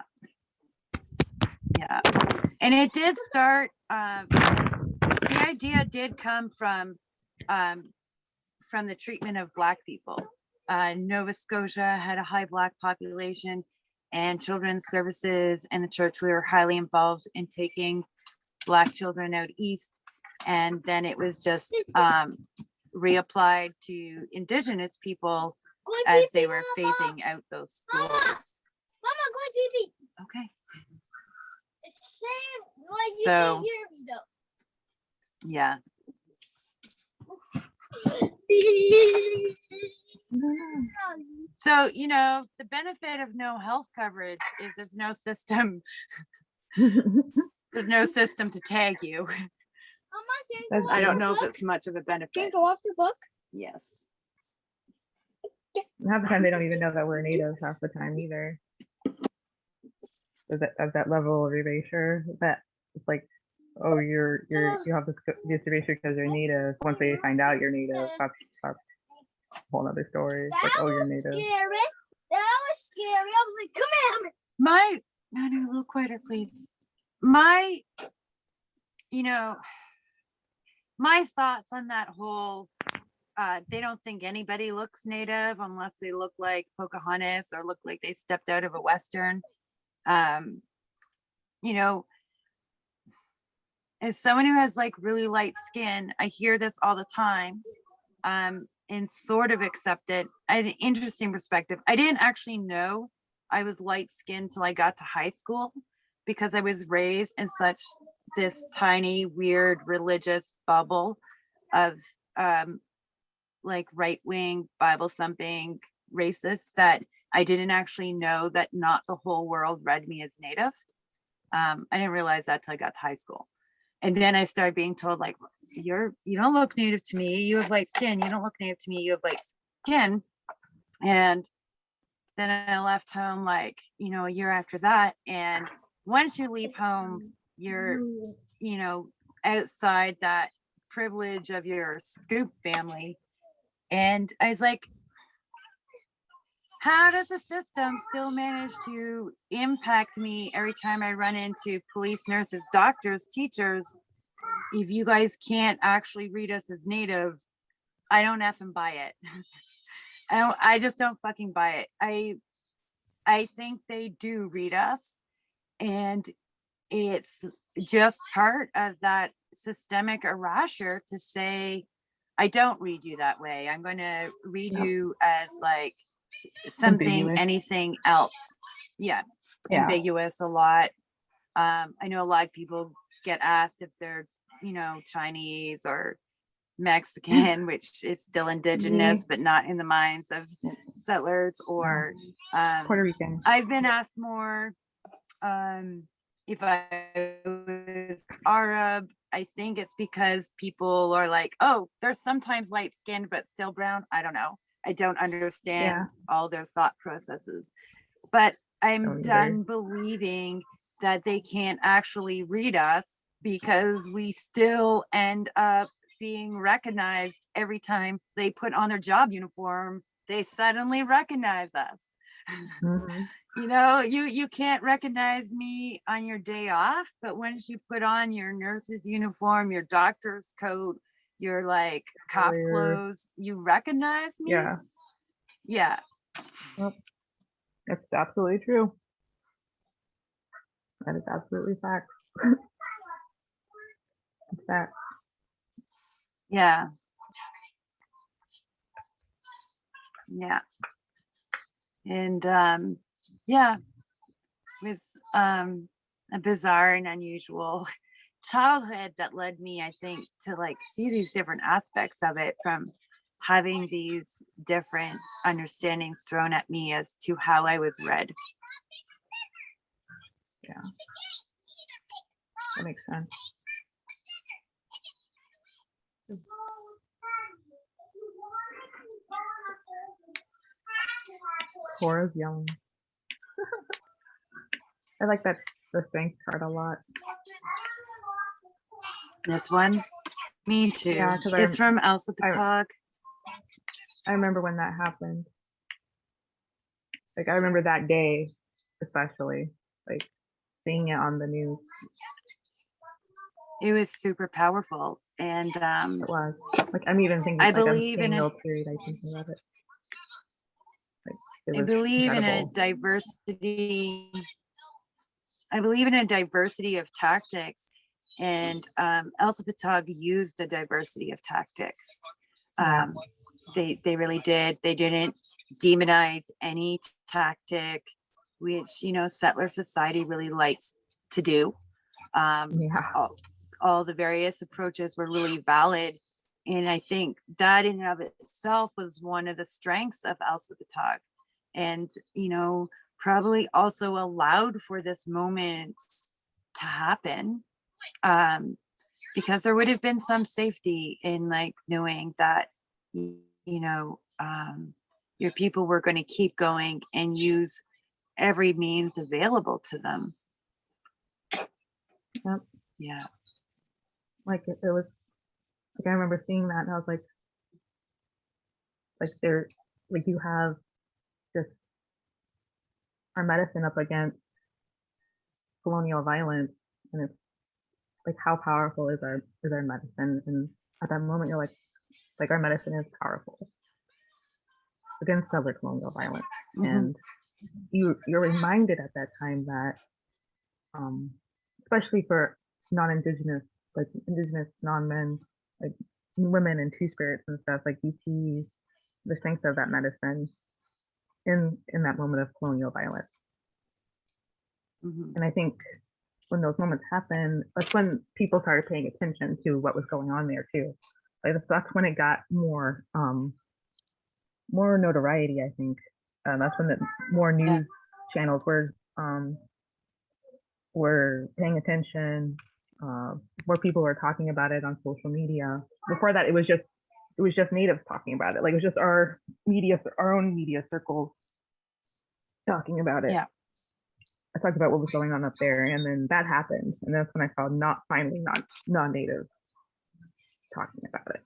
And it did start, the idea did come from the treatment of Black people. Nova Scotia had a high Black population, and Children's Services and the church, we were highly involved in taking Black children out east. And then it was just reapplied to Indigenous people as they were phasing out those schools. Mama, go pee. Okay. It's the same like you So, did years ago. Yeah. So, you know, the benefit of no health coverage is there's no system. There's no system to tag you. Mama, can you That's go I off don't the know if book? it's much of a Can you benefit. go off the book? Yes. Half the time they don't even know that we're natives half the time either. Of that level of erasure that it's like, oh, you have this erasure because you're native. Once they find out you're native, that's a whole other story. It's like, That oh, you're was native. scary. That was scary. I was like, come here. No, a little quieter, please. My, you know, my thoughts on that whole, they don't think anybody looks native unless they look like Pocahontas or look like they stepped out of a Western. You know, as someone who has like really light skin, I hear this all the time, and sort of accept it. I had an interesting perspective. I didn't actually know I was light skinned till I got to high school because I was raised in such this tiny, weird religious bubble of like right wing, Bible thumping racists that I didn't actually know that not the whole world read me as native. I didn't realize that till I got to high school. And then I started being told, like, you don't look native to me. You have light skin. You don't look native to me. You have light skin. And then I left home, like, you know, a year after that. And once you leave home, you're, you know, outside that privilege of your scoop family. And I was like, how does the system still manage to impact me every time I run into police, nurses, doctors, teachers? If you guys can't actually read us as native, I don't effing buy it. I just don't fucking buy it. I think they do read us, and it's just part of that systemic erasure to say, I don't read you that way. I'm going to read you as like something, Ambiguous. anything else. Yeah. Ambiguous a lot. I know a lot of people get asked if they're, you know, Chinese or Mexican, which is still indigenous, but not in the minds of settlers, or Puerto Rican. I've been asked more if I was Arab. I think it's because people are like, oh, they're sometimes light skinned, but still brown. I don't know. I don't understand all their thought processes, but I'm done believing that they can't actually read us because we still end up being recognized every time they put on their job uniform. They suddenly recognize us. Mm-hmm. You know, you can't recognize me on your day off, but once you put on your nurse's uniform, your doctor's coat, your like cop clothes, you recognize me. Yeah. Well, that's absolutely true. That is absolutely fact. It's fact. Yeah. And yeah, it was a bizarre and unusual childhood that led me, I think, to like see these different aspects of it, from having these different understandings thrown at me as to how I was read. Yeah, that makes sense. Cora's yelling. I like the strength card a lot. This one? Me too. Yeah, it's from Elsa Patag. I remember when that happened. Like, I remember that day, especially, like, seeing it on the news. It was super powerful, and it was. Like, I'm even thinking. I like, believe I'm in no period. I think about it. Like, I believe incredible. in a diversity. I believe in a diversity of tactics, and Elsa Patag used a diversity of tactics. They really did. They didn't demonize any tactic, which, you know, settler society really likes to do. All the various approaches were really valid, And I think that in and of itself was one of the strengths of Elsa Batog. And, probably also allowed for this moment to happen. Because there would have been some safety in like knowing that, your people were going to keep going and use every means available to them. Yep. Yeah. Like it was like I remember seeing that and I was like there, like you have just our medicine up against colonial violence, and it's like how powerful is our medicine, and at that moment you're like our medicine is powerful against other colonial violence. And you're reminded at that time that especially for non-indigenous, like indigenous non-men, like women and two-spirits and stuff, like you see the strength of that medicine in that moment of colonial violence. And I think when those moments happen, that's when people started paying attention to what was going on there too. Like that's when it got more notoriety. I think that's when the more news channels were paying attention. More people were talking about it on social media. Before that, it was just natives talking about it. Like it was just our own media circles talking about it. Yeah. I talked about what was going on up there, and then that happened, and that's when I saw non-native talking about it.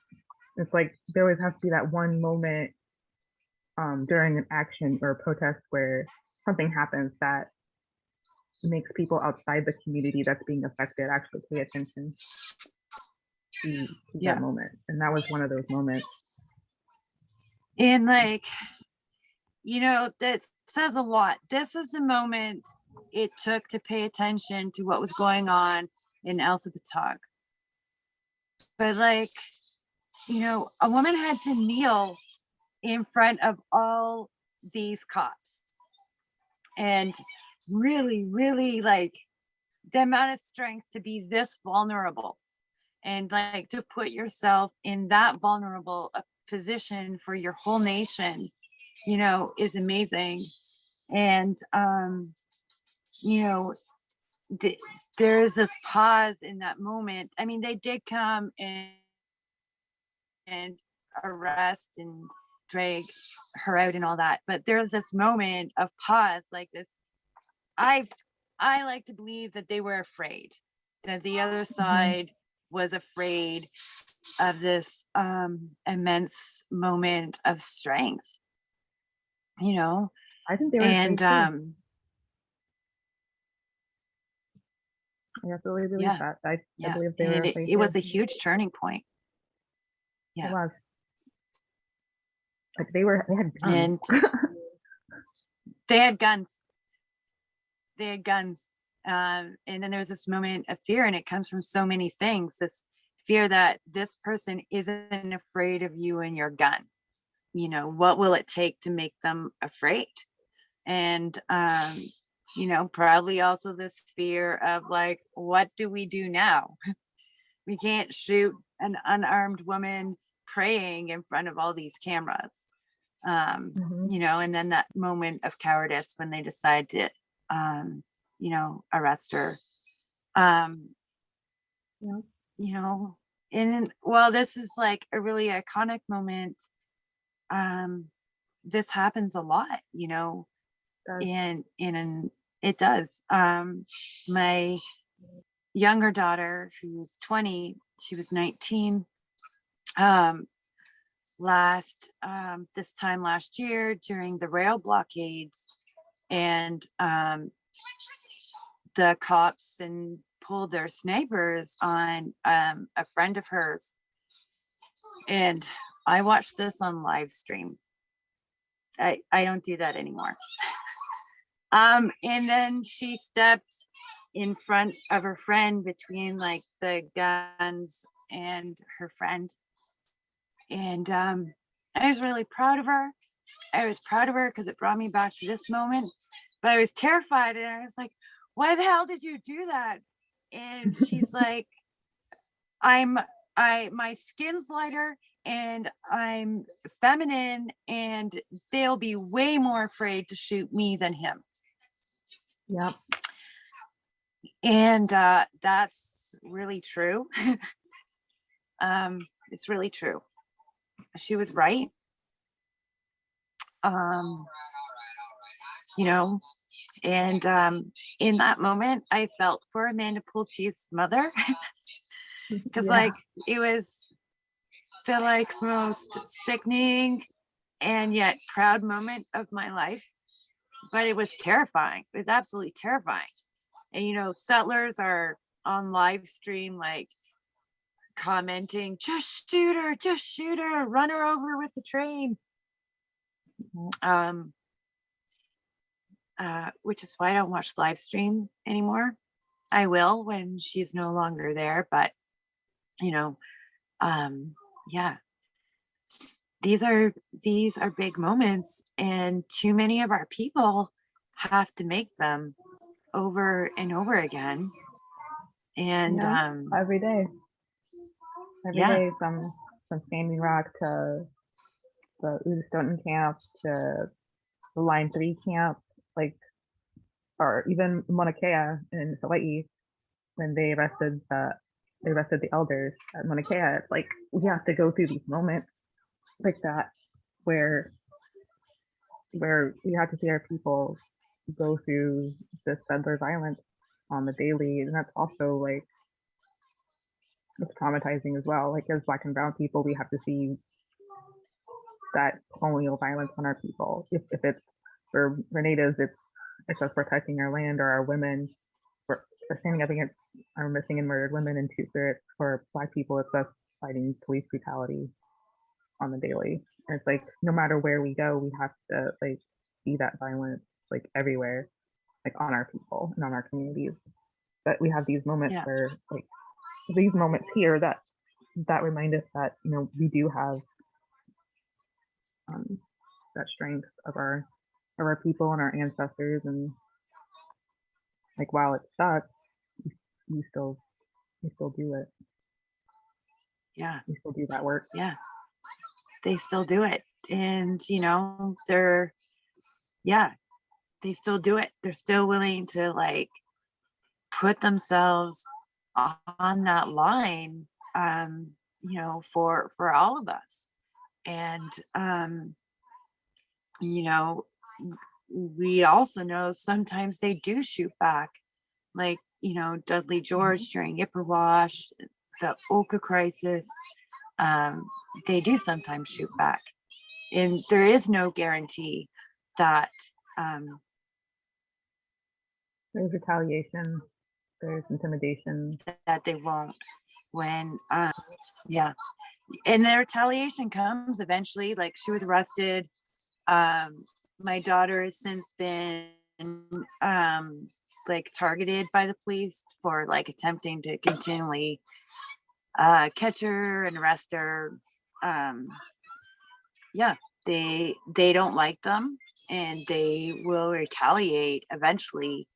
It's like there always has to be that one moment during an action or a protest where something happens that makes people outside the community that's being affected actually pay attention to that moment, and that was one of those moments. And like, that says a lot. This is the moment it took to pay attention to what was going on in Elsa Batog. But like, a woman had to kneel in front of all these cops. And really, really like the amount of strength to be this vulnerable and like to put yourself in that vulnerable position for your whole nation, is amazing. And, there is this pause in that moment. I mean, they did come and arrest and drag her out and all that, but there's this moment of pause, like this. I like to believe that they were afraid, that the other side was afraid of this immense moment of strength. I think they were and I absolutely believe that. I believe they were afraid. It was a huge turning point. It was. Like they had guns. And they had guns. And then there's this moment of fear, and it comes from so many things. This fear that this person isn't afraid of you and your gun. What will it take to make them afraid? And probably also this fear of like, what do we do now? We can't shoot an unarmed woman praying in front of all these cameras. And then that moment of cowardice when they decide to arrest her. And well, this is like a really iconic moment. This happens a lot, and it does. My younger daughter, who's 20, she was 19 this time last year during the rail blockades, and the cops and pulled their snipers on a friend of hers, and I watched this on live stream. I don't do that anymore. And then she stepped in front of her friend between like the guns and her friend. And I was really proud of her. I was proud of her because it brought me back to this moment. But I was terrified, and I was like, why the hell did you do that? And she's like, I'm my skin's lighter and I'm feminine, and they'll be way more afraid to shoot me than him. Yep. And that's really true. It's really true. She was right. You know, and in that moment, I felt for Amanda Pulci's mother because, Yeah. like, it was the like most sickening and yet proud moment of my life. But it was terrifying. It was absolutely terrifying. And settlers are on live stream, like commenting, just shoot her, run her over with the train. Mhm. Which is why I don't watch live stream anymore. I will when she's no longer there, but you know, yeah, these are big moments, and too many of our people have to make them over and over again. And Yeah. Every day. Every yeah, day, from Standing Rock to the Stoughton camp to the Line 3 camp, like, or even Mauna Kea in Hawaii, when they arrested the elders at Mauna Kea. It's like we have to go through these moments like that where we have to see our people go through this settler violence on the daily, and that's also like it's traumatizing as well. Like as Black and Brown people, we have to see that colonial violence on our people. If it's for natives, it's us protecting our land, or our women for standing up against our missing and murdered women and Two-Spirits. For Black people, it's us fighting police brutality on the daily. And it's like no matter where we go, we have to like see that violence like everywhere, like on our people and on our communities. But we have these moments yeah, where like these moments here that remind us that we do have that strength of our people and our ancestors, and like while it sucks, we still do it. yeah, We still do that work. yeah. They still do it, and they're yeah, they still do it. They're still willing to like put themselves on that line, for all of us. And you know, we also know sometimes they do shoot back, like Dudley Mhm. George during Ipperwash, the Oka crisis. They do sometimes shoot back, and there is no guarantee that um, There's retaliation. There's intimidation. that they won't. When yeah, and the retaliation comes eventually. Like, she was arrested. My daughter has since been like targeted by the police for like attempting to continually catch her and arrest her. um yeah, they don't like them, and they will retaliate eventually.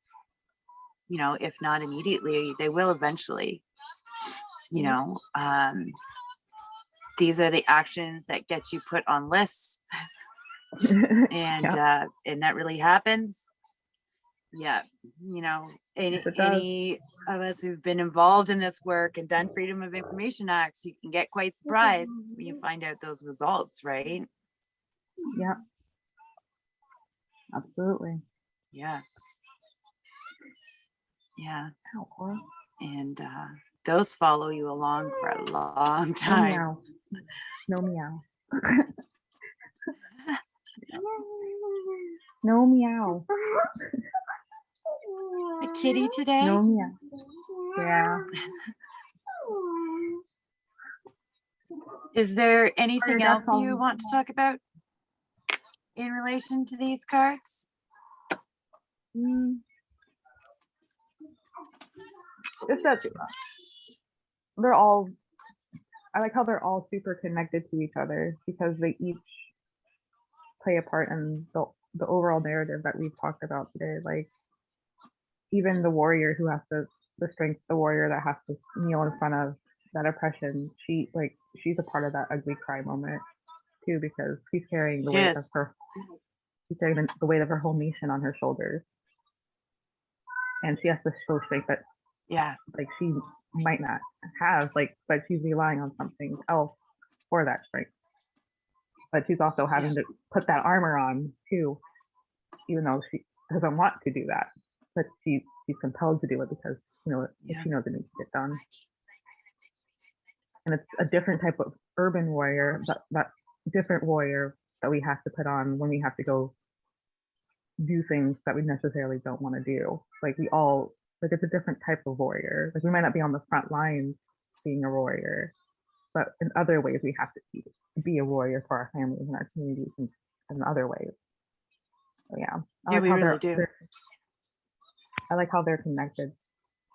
If not immediately, they will eventually. you Yep. know um these are the actions that get you put on lists, and Yeah. that really happens. Yeah. Yes, any it does. any of us who've been involved in this work and done Freedom of Information Acts, you can get quite surprised when you find out those results, right? Yeah. Absolutely. Yeah, yeah. Ow, Cora. And those follow you along for a long No time. meow. No meow. No meow. A kitty today. No meow. Yeah. Is there Are your anything guests else you all want to talk about in relation to these cards? mm, just that they're all I like how they're all super connected to each other because they each play a part in the overall narrative that we've talked about today. Like even the warrior who has to the strength, the warrior that has to kneel in front of that oppression, she's a part of that ugly cry moment too, because she's carrying the weight of Yes. she's carrying the weight of her whole nation on her shoulders, and she has to show strength that Yeah. like she might not have, like, but she's relying on something else for that strength. But she's also having to put that armor on too, even though she doesn't want to do that, but she's compelled to do it because Yeah. she knows it needs to get done. And it's a different type of urban warrior, that different warrior that we have to put on when we have to go do things that we necessarily don't want to do. Like we all, like, it's a different type of warrior. Like we might not be on the front lines being a warrior, but in other ways we have to be a warrior for our families and our communities in other ways. So yeah, Yeah, we really do. I like how they're connected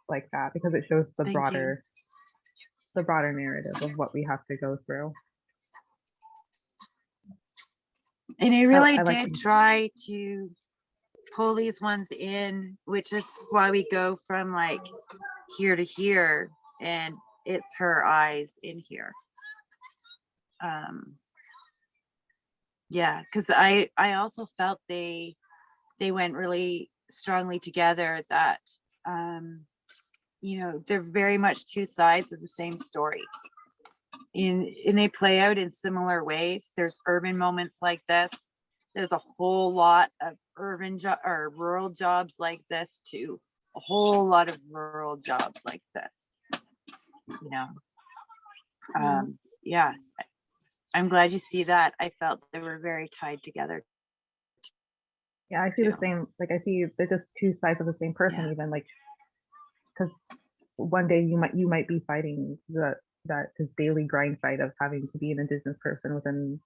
like that, because it shows the Thank you. broader narrative of what we have to go through. And I really I like did try to pull these ones in, which is why we go from like here to here, and it's her eyes in here. Yeah, because I also felt they went really strongly together, that they're very much two sides of the same story, and they play out in similar ways. There's urban moments like this, there's a whole lot of urban or rural jobs like this too, a whole lot of rural jobs like this, you know. Yeah, I'm glad you see that. I felt they were very tied together. Yeah, I see the same. Like I see they're just two sides of the same person. Yeah. Even like, because one day you might be fighting that this daily grind fight of having to be an indigenous person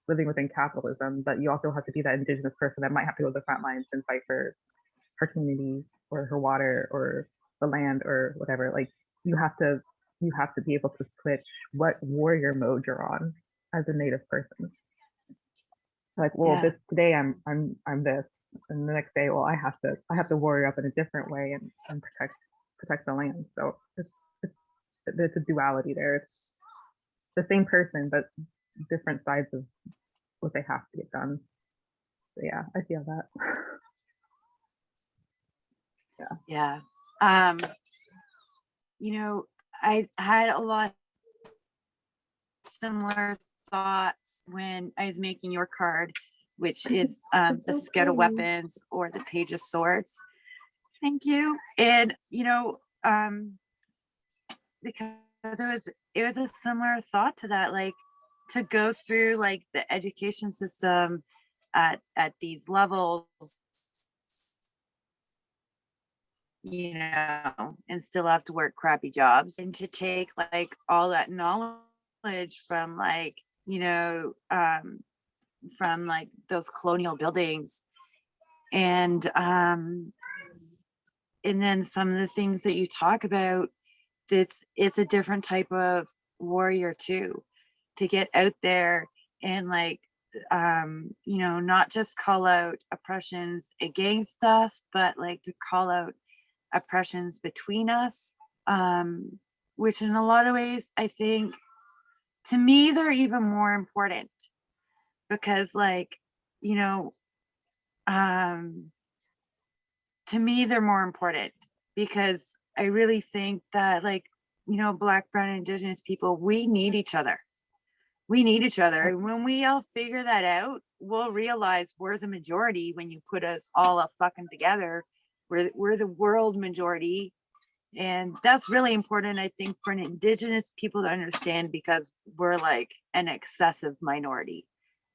living within capitalism, but you also have to be that indigenous person that might have to go to the front lines and fight for her community or her water or the land or whatever. Like you have to be able to switch what warrior mode you're on as a native person. Like, well, Yeah. today I'm this, and the next day, well, I have to warrior up in a different way and protect the land. So there's a duality there. It's the same person, but different sides of what they have to get done. So yeah, I feel that. Yeah. I had a lot similar thoughts when I was making your card, which is the Scout of Weapons or the Page of Swords. Thank you. And because it was a similar thought to that, like to go through like the education system at these levels, and still have to work crappy jobs, and to take like all that knowledge from like, from like those colonial buildings, and then some of the things that you talk about, it's a different type of warrior too, to get out there and like not just call out oppressions against us, but like to call out oppressions between us, which in a lot of ways I think, to me, they're even more important, because like, you know to me they're more important because I really think that, like, Black, brown, and indigenous people, we need each other. We need each other. And when we all figure that out, we'll realize we're the majority. When you put us all up fucking together, we're the world majority. And that's really important, I think, for an indigenous people to understand, because we're like an excessive minority.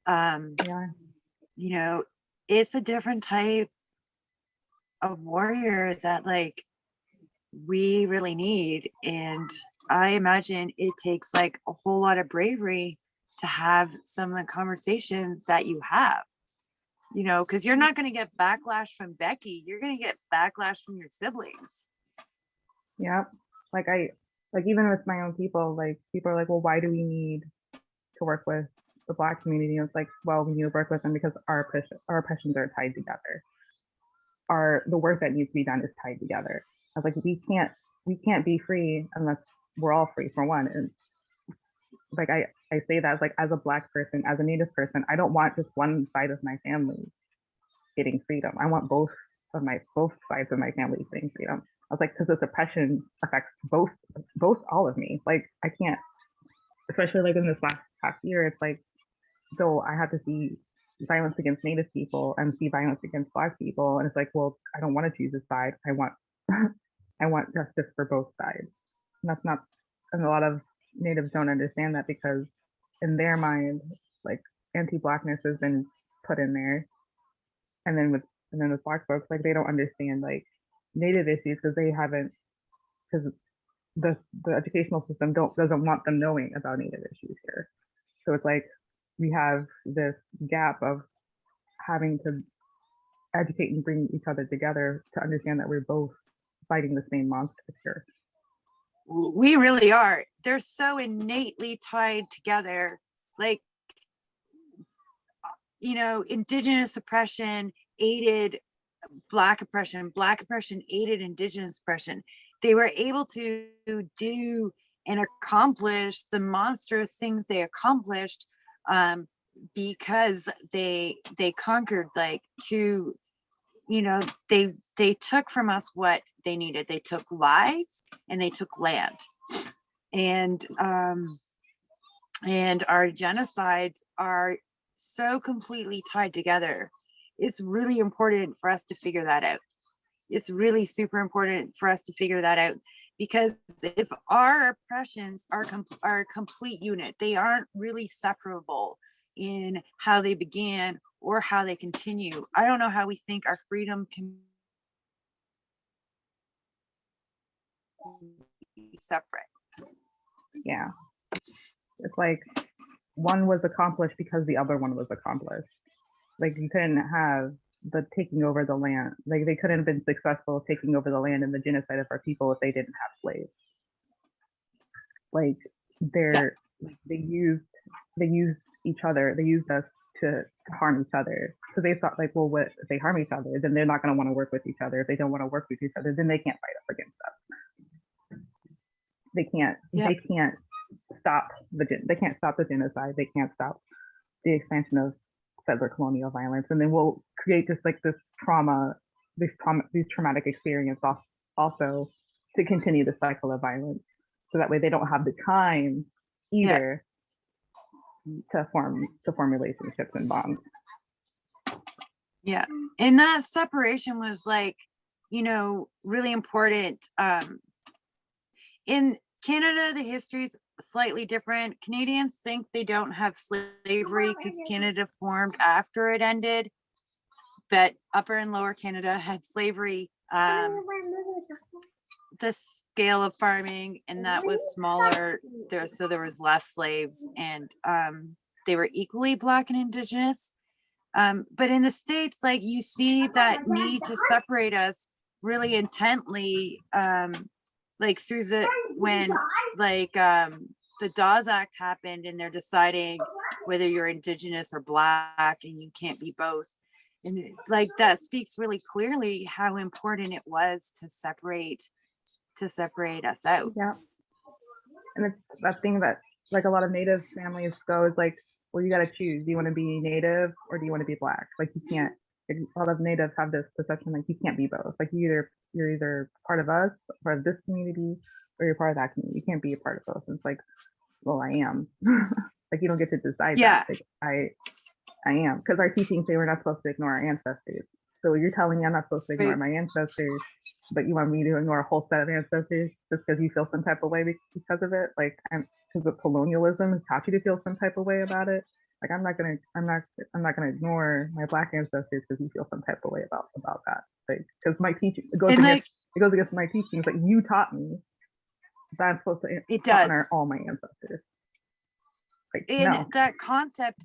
Yeah. It's a different type of warrior that like we really need. And I imagine it takes like a whole lot of bravery to have some of the conversations that you have, because you're not going to get backlash from Becky. You're going to get backlash from your siblings. Yeah. Like even with my own people, like people are like, well, why do we need to work with the Black community? And it's like, well, we need to work with them because our oppressions are tied together. The work that needs to be done is tied together. I was like, we can't be free unless we're all free, for one. And like I say that like as a Black person, as a Native person, I don't want just one side of my family getting freedom. I want both sides of my family getting freedom. I was like, because this oppression affects all of me. Like I can't, especially like in this last past year, it's like, so I had to see violence against Native people and see violence against Black people, and it's like, well, I don't want to choose a side. I want I want justice for both sides. And that's not, and a lot of Natives don't understand that because in their mind, like anti-Blackness has been put in there, and then with Black folks, like they don't understand like Native issues because they haven't, because the educational system doesn't want them knowing about Native issues here. So it's like we have this gap of having to educate and bring each other together to understand that we're both fighting the same monster here. We really are. They're so innately tied together. Like, you know, Indigenous oppression aided Black oppression. Black oppression aided Indigenous oppression. They were able to do and accomplish the monstrous things they accomplished because they conquered, like, to, you know, they took from us what they needed. They took lives and they took land, and our genocides are so completely tied together. It's really important for us to figure that out. It's really super important for us to figure that out, because if our oppressions are a complete unit, they aren't really separable in how they began or how they continue. I don't know how we think our freedom can be separate. Yeah. It's like one was accomplished because the other one was accomplished. Like you couldn't have the taking over the land. Like they couldn't have been successful taking over the land and the genocide of our people if they didn't have slaves. Like they used each other. They used us to harm each other because they thought like, well, what if they harm each other? Then they're not going to want to work with each other. If they don't want to work with each other, then they can't fight up against us. They can't. Yeah. They can't stop they can't stop the genocide. They can't stop the expansion of settler colonial violence, and then we'll create just like this traumatic experience also to continue the cycle of violence. So that way they don't have the time either to form relationships and bonds. Yeah, and that separation was, like, you know, really important. In Canada, the history is slightly different. Canadians think they don't have slavery because Canada formed after it ended, but Upper and Lower Canada had slavery. The scale of farming and that was smaller there, so there was less slaves, and they were equally Black and Indigenous. But in the States, like, you see that need to separate us really intently, like through when the Dawes Act happened and they're deciding whether you're Indigenous or Black and you can't be both. And like that speaks really clearly how important it was to separate us out. Yeah. And it's that thing that like a lot of Native families go is like, well, you got to choose. Do you want to be Native or do you want to be Black? Like you can't. Like, a lot of Natives have this perception like you can't be both. Like you're either part of us, part of this community, or you're part of that community. You can't be a part of both. And it's like, well, I am. Like you don't get to decide that. Like, I am, because our teachings say we're not supposed to ignore our ancestors. So you're telling me I'm not supposed to ignore my ancestors, but you want me to ignore a whole set of ancestors just because you feel some type of way because of it? Like, because of colonialism has taught you to feel some type of way about it. Like, I'm not gonna ignore my Black ancestors because you feel some type of way about that. Like, because my teaching it goes against my teachings. Like, you taught me that I'm supposed to honor all my ancestors. Like, and no. that concept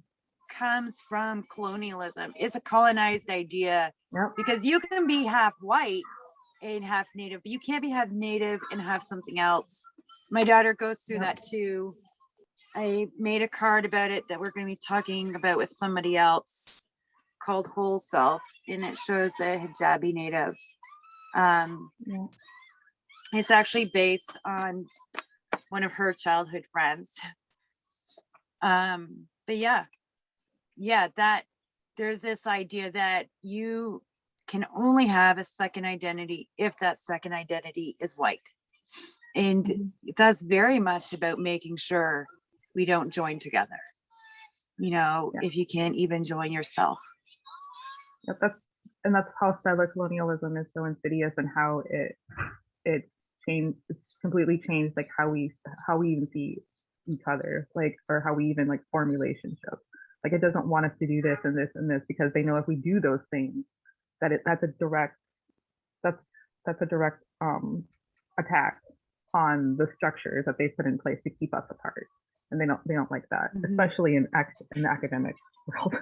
comes from colonialism. It's a colonized idea. Yep. Because you can be half white and half Native, but you can't be half Native and have something else. My daughter goes through that too. I made a card about it that we're going to be talking about with somebody else, called Whole Self, and it shows a hijabi Native. It's actually based on one of her childhood friends. But yeah, that there's this idea that you can only have a second identity if that second identity is white. And Mhm. that's very much about making sure we don't join together. Yeah. If you can't even join yourself. Yep, that's how settler colonialism is so insidious, and how it changed, it's completely changed like how we even see each other, like, or how we even like form relationships. Like, it doesn't want us to do this and this and this, because they know if we do those things, that's a direct, that's a direct attack on the structures that they put in place to keep us apart, and they don't like that, especially in the academic world.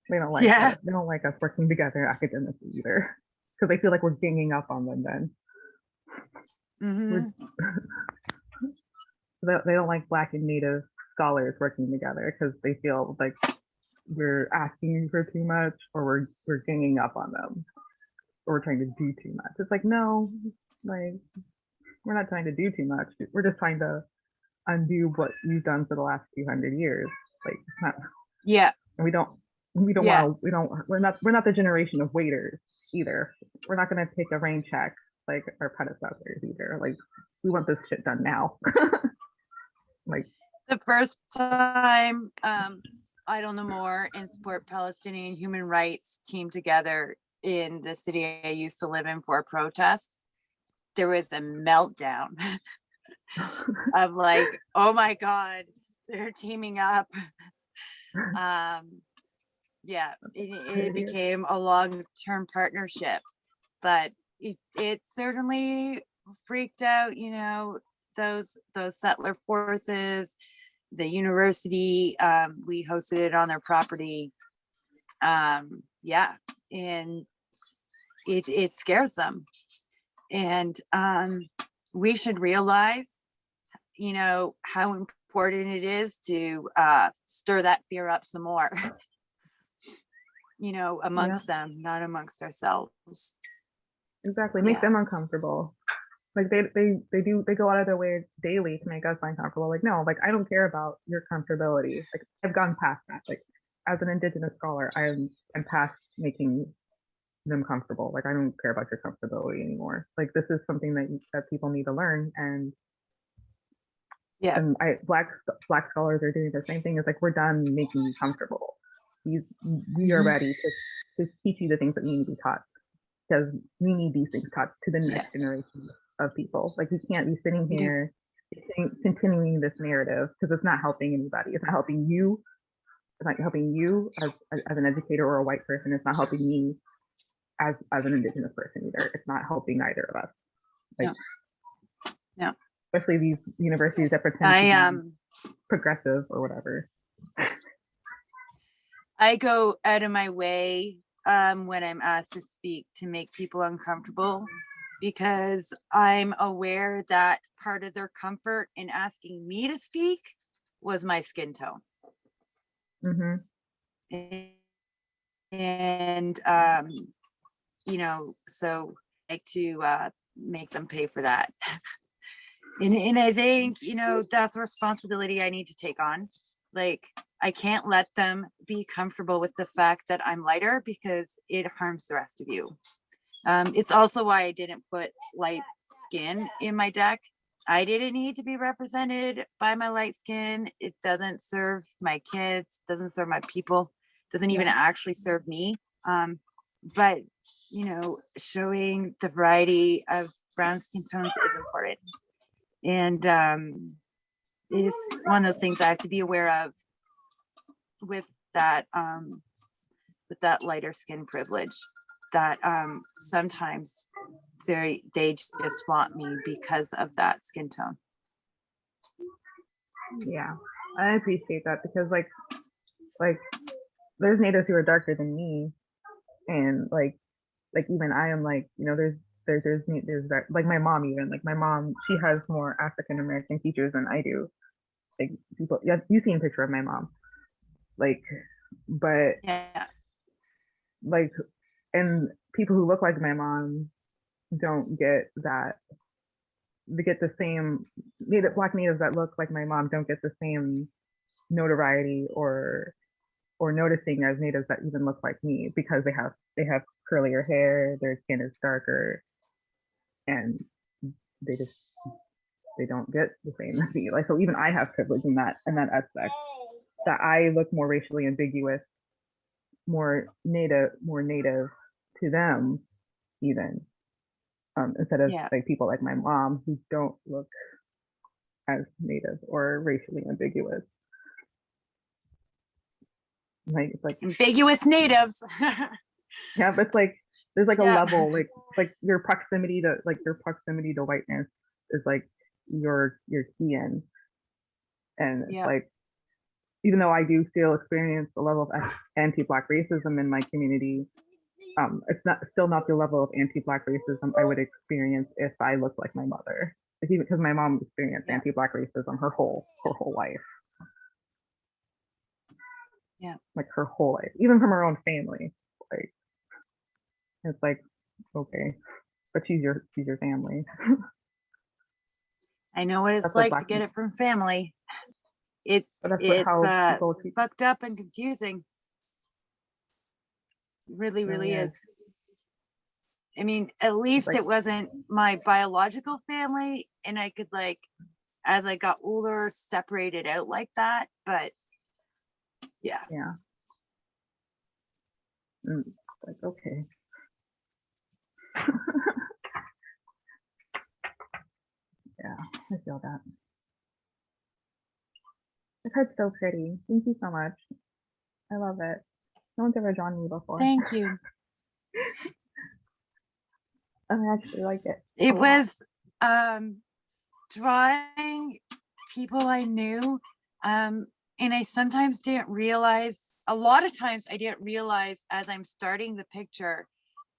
They don't like Yeah. it. They don't like us working together academically either, because they feel like we're ganging up on them. Then Mhm. they don't like Black and Native scholars working together, because they feel like we're asking for too much, or we're ganging up on them, or we're trying to do too much. It's like, no, like, we're not trying to do too much. We're just trying to undo what you've done for the last 200 years. Like, it's not, Yeah. and we don't Yeah. want to, we're not the generation of waiters either. We're not going to take a rain check like our predecessors either. Like, we want this shit done now. Like, The first time Idle No More and Support Palestinian Human Rights teamed together in the city I used to live in for a protest, there was a meltdown of like, oh my God, they're teaming up. Yeah, it became a long-term partnership, but it certainly freaked out, those settler forces, the university. We hosted it on their property. Yeah, and it scares them, and we should realize, how important it is to stir that fear up some more. yeah, Amongst them, not amongst ourselves. exactly. Make Yeah. them uncomfortable. Like, they go out of their way daily to make us uncomfortable. Like, no, like, I don't care about your comfortability. Like, I've gone past that. Like, as an Indigenous scholar, I'm past making them comfortable. Like, I don't care about your comfortability anymore. Like, this is something that people need to learn. Yeah. And black scholars are doing the same thing. It's like, we're done making you comfortable. We are ready to teach you the things that you need to be taught, because we need these things taught to the next Yes. generation of people. Like, we can't be sitting We do. here continuing this narrative, because it's not helping anybody. It's not helping you. It's not helping you as an educator or a white person. It's not helping me as an Indigenous person either. It's not helping either of us. Like, No. especially these universities that pretend to I be progressive or whatever. I go out of my way when I'm asked to speak to make people uncomfortable, because I'm aware that part of their comfort in asking me to speak was my skin tone. And so I like to make them pay for that. And I think, that's a responsibility I need to take on. Like, I can't let them be comfortable with the fact that I'm lighter, because it harms the rest of you. It's also why I didn't put light skin in my deck. I didn't need to be represented by my light skin. It doesn't serve my kids, doesn't serve my people, doesn't even actually serve me. But showing the variety of brown skin tones is important. And it is one of those things I have to be aware of with that lighter skin privilege, that sometimes they just want me because of that skin tone. Yeah, I appreciate that, because like there's natives who are darker than me, and like even I am, like, there's dark, like my mom. Even like my mom, she has more African American features than I do. Like, people, yeah, you've seen a picture of my mom, like, but Yeah. like, and people who look like my mom don't get that. They get the same Black natives that look like my mom don't get the same notoriety or noticing as natives that even look like me because they have curlier hair, their skin is darker, and they just they don't get the same as me. Like, so even I have privilege in that aspect, that I look more racially ambiguous, more native to them even, instead of Yeah. like people like my mom who don't look as native or racially ambiguous. Like it's like, Ambiguous natives. yeah, but it's like there's like a Yeah. level, like your proximity to whiteness is like your key in. And it's Yeah. like, even though I do still experience a level of anti-black racism in my community, it's not the level of anti-black racism I would experience if I looked like my mother. Like, even because my mom experienced Yeah. anti-black racism her whole life. Yeah. Like her whole life, even from her own family. Like, it's like, okay, but she's your family. I know what it's That's what like to black get people. it from family. It's But that's what it's how people treat. fucked up and confusing. It really, really Yeah, is. I mean, at it's least like, it wasn't my biological family, and I could like, as I got older, separate it out like that. But yeah, yeah, it's like, okay. Yeah, I feel that. This card's so pretty. Thank you so much. I love it. No one's ever drawn me before. thank you. I actually like it a It lot. was drawing people I knew, and I sometimes didn't realize. A lot of times, I didn't realize as I'm starting the picture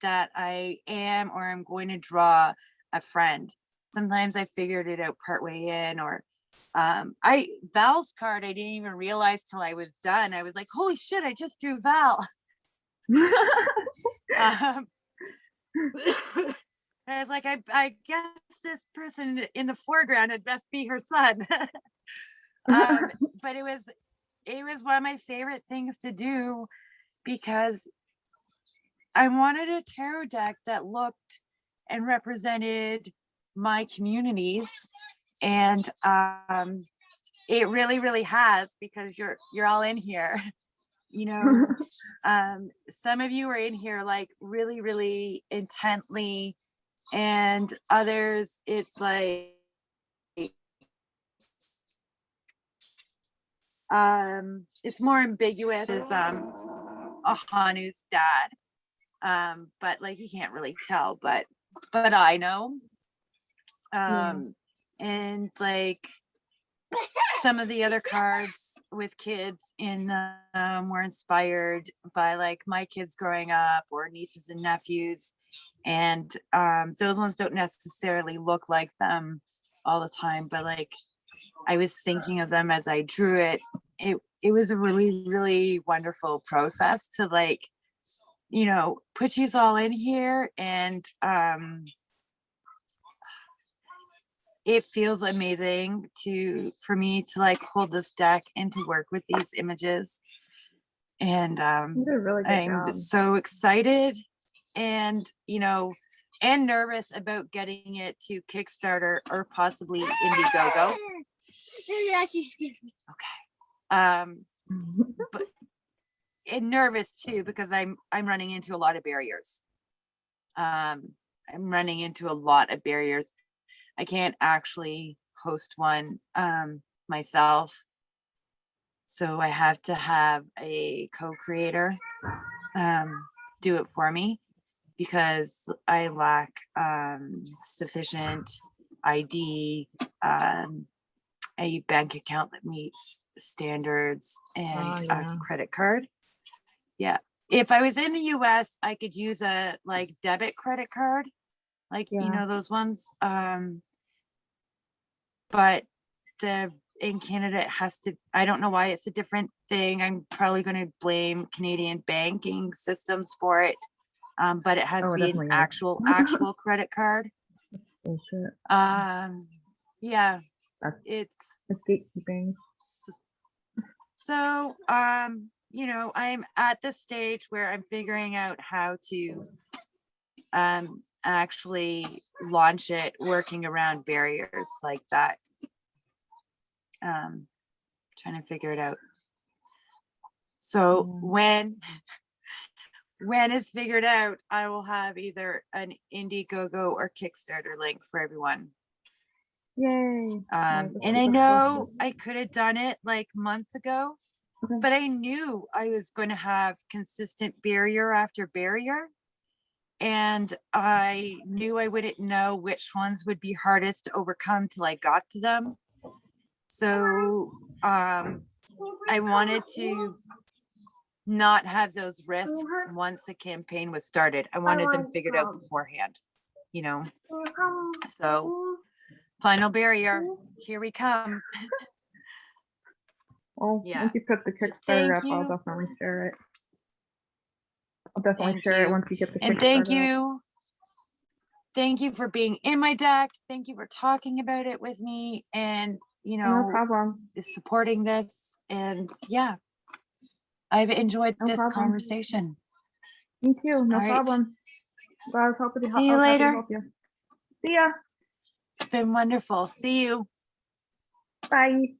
that I am or I'm going to draw a friend. Sometimes I figured it out partway in, or I Val's card I didn't even realize till I was done. I was like, holy shit, I just drew Val. um, I was like, I guess this person in the foreground had best be her son. But it was one of my favorite things to do because I wanted a tarot deck that looked and represented my communities, and it really, really has, because you're all in here. You know, some of you are in here like really, really intently, and others it's like it's more ambiguous. Is Ahanu's dad, but like you can't really tell, but I know. Yeah. And like some of the other cards with kids in them were inspired by like my kids growing up or nieces and nephews, and those ones don't necessarily look like them all the time, but like I was thinking of them as I drew it. It was a really, really wonderful process to like, you know, put these all in here, and it feels amazing for me to like hold this deck and to work with these images. And You did a really good I'm job. so excited and, you know, and nervous about getting it to Kickstarter or possibly Indiegogo. But and nervous too, because I'm running into a lot of barriers. I'm running into a lot of barriers. I can't actually host one myself. So I have to have a co-creator do it for me because I lack sufficient ID, a bank account that meets standards, and a credit card. Yeah. If I was in the US, I could use a like debit credit card, like you know those ones. But in Canada it has to, I don't know why it's a different thing. I'm probably going to blame Canadian banking systems for it. But it has Oh, to it be an definitely is. actual credit card. Bullshit. Yeah, That's it's gatekeeping. So, you know, I'm at the stage where I'm figuring out how to actually launch it, working around barriers like that. Trying to figure it out. So when it's figured out, I will have either an Indiegogo or Kickstarter link for everyone. Yay. Right, let's And keep I us know posted. I could have done it like months ago, Okay. but I knew I was going to have consistent barrier after barrier. And I knew I wouldn't know which ones would be hardest to overcome till I got to them. So I wanted to not have those risks once the campaign was started. I wanted them figured out beforehand, you know. So final barrier, here we come. Well, Yeah. once you put the Kickstarter Thank up, I'll you. definitely share it. I'll definitely Thank share it you. once you get the And Kickstarter thank up. you. Thank you for being in my deck. Thank you for talking about it with me and, you No know, problem. supporting this. And yeah, I've enjoyed No this problem. conversation. Me too. No All right. problem. Glad I was happy to See you happy to later. help you. See ya. It's been wonderful. See you. Bye.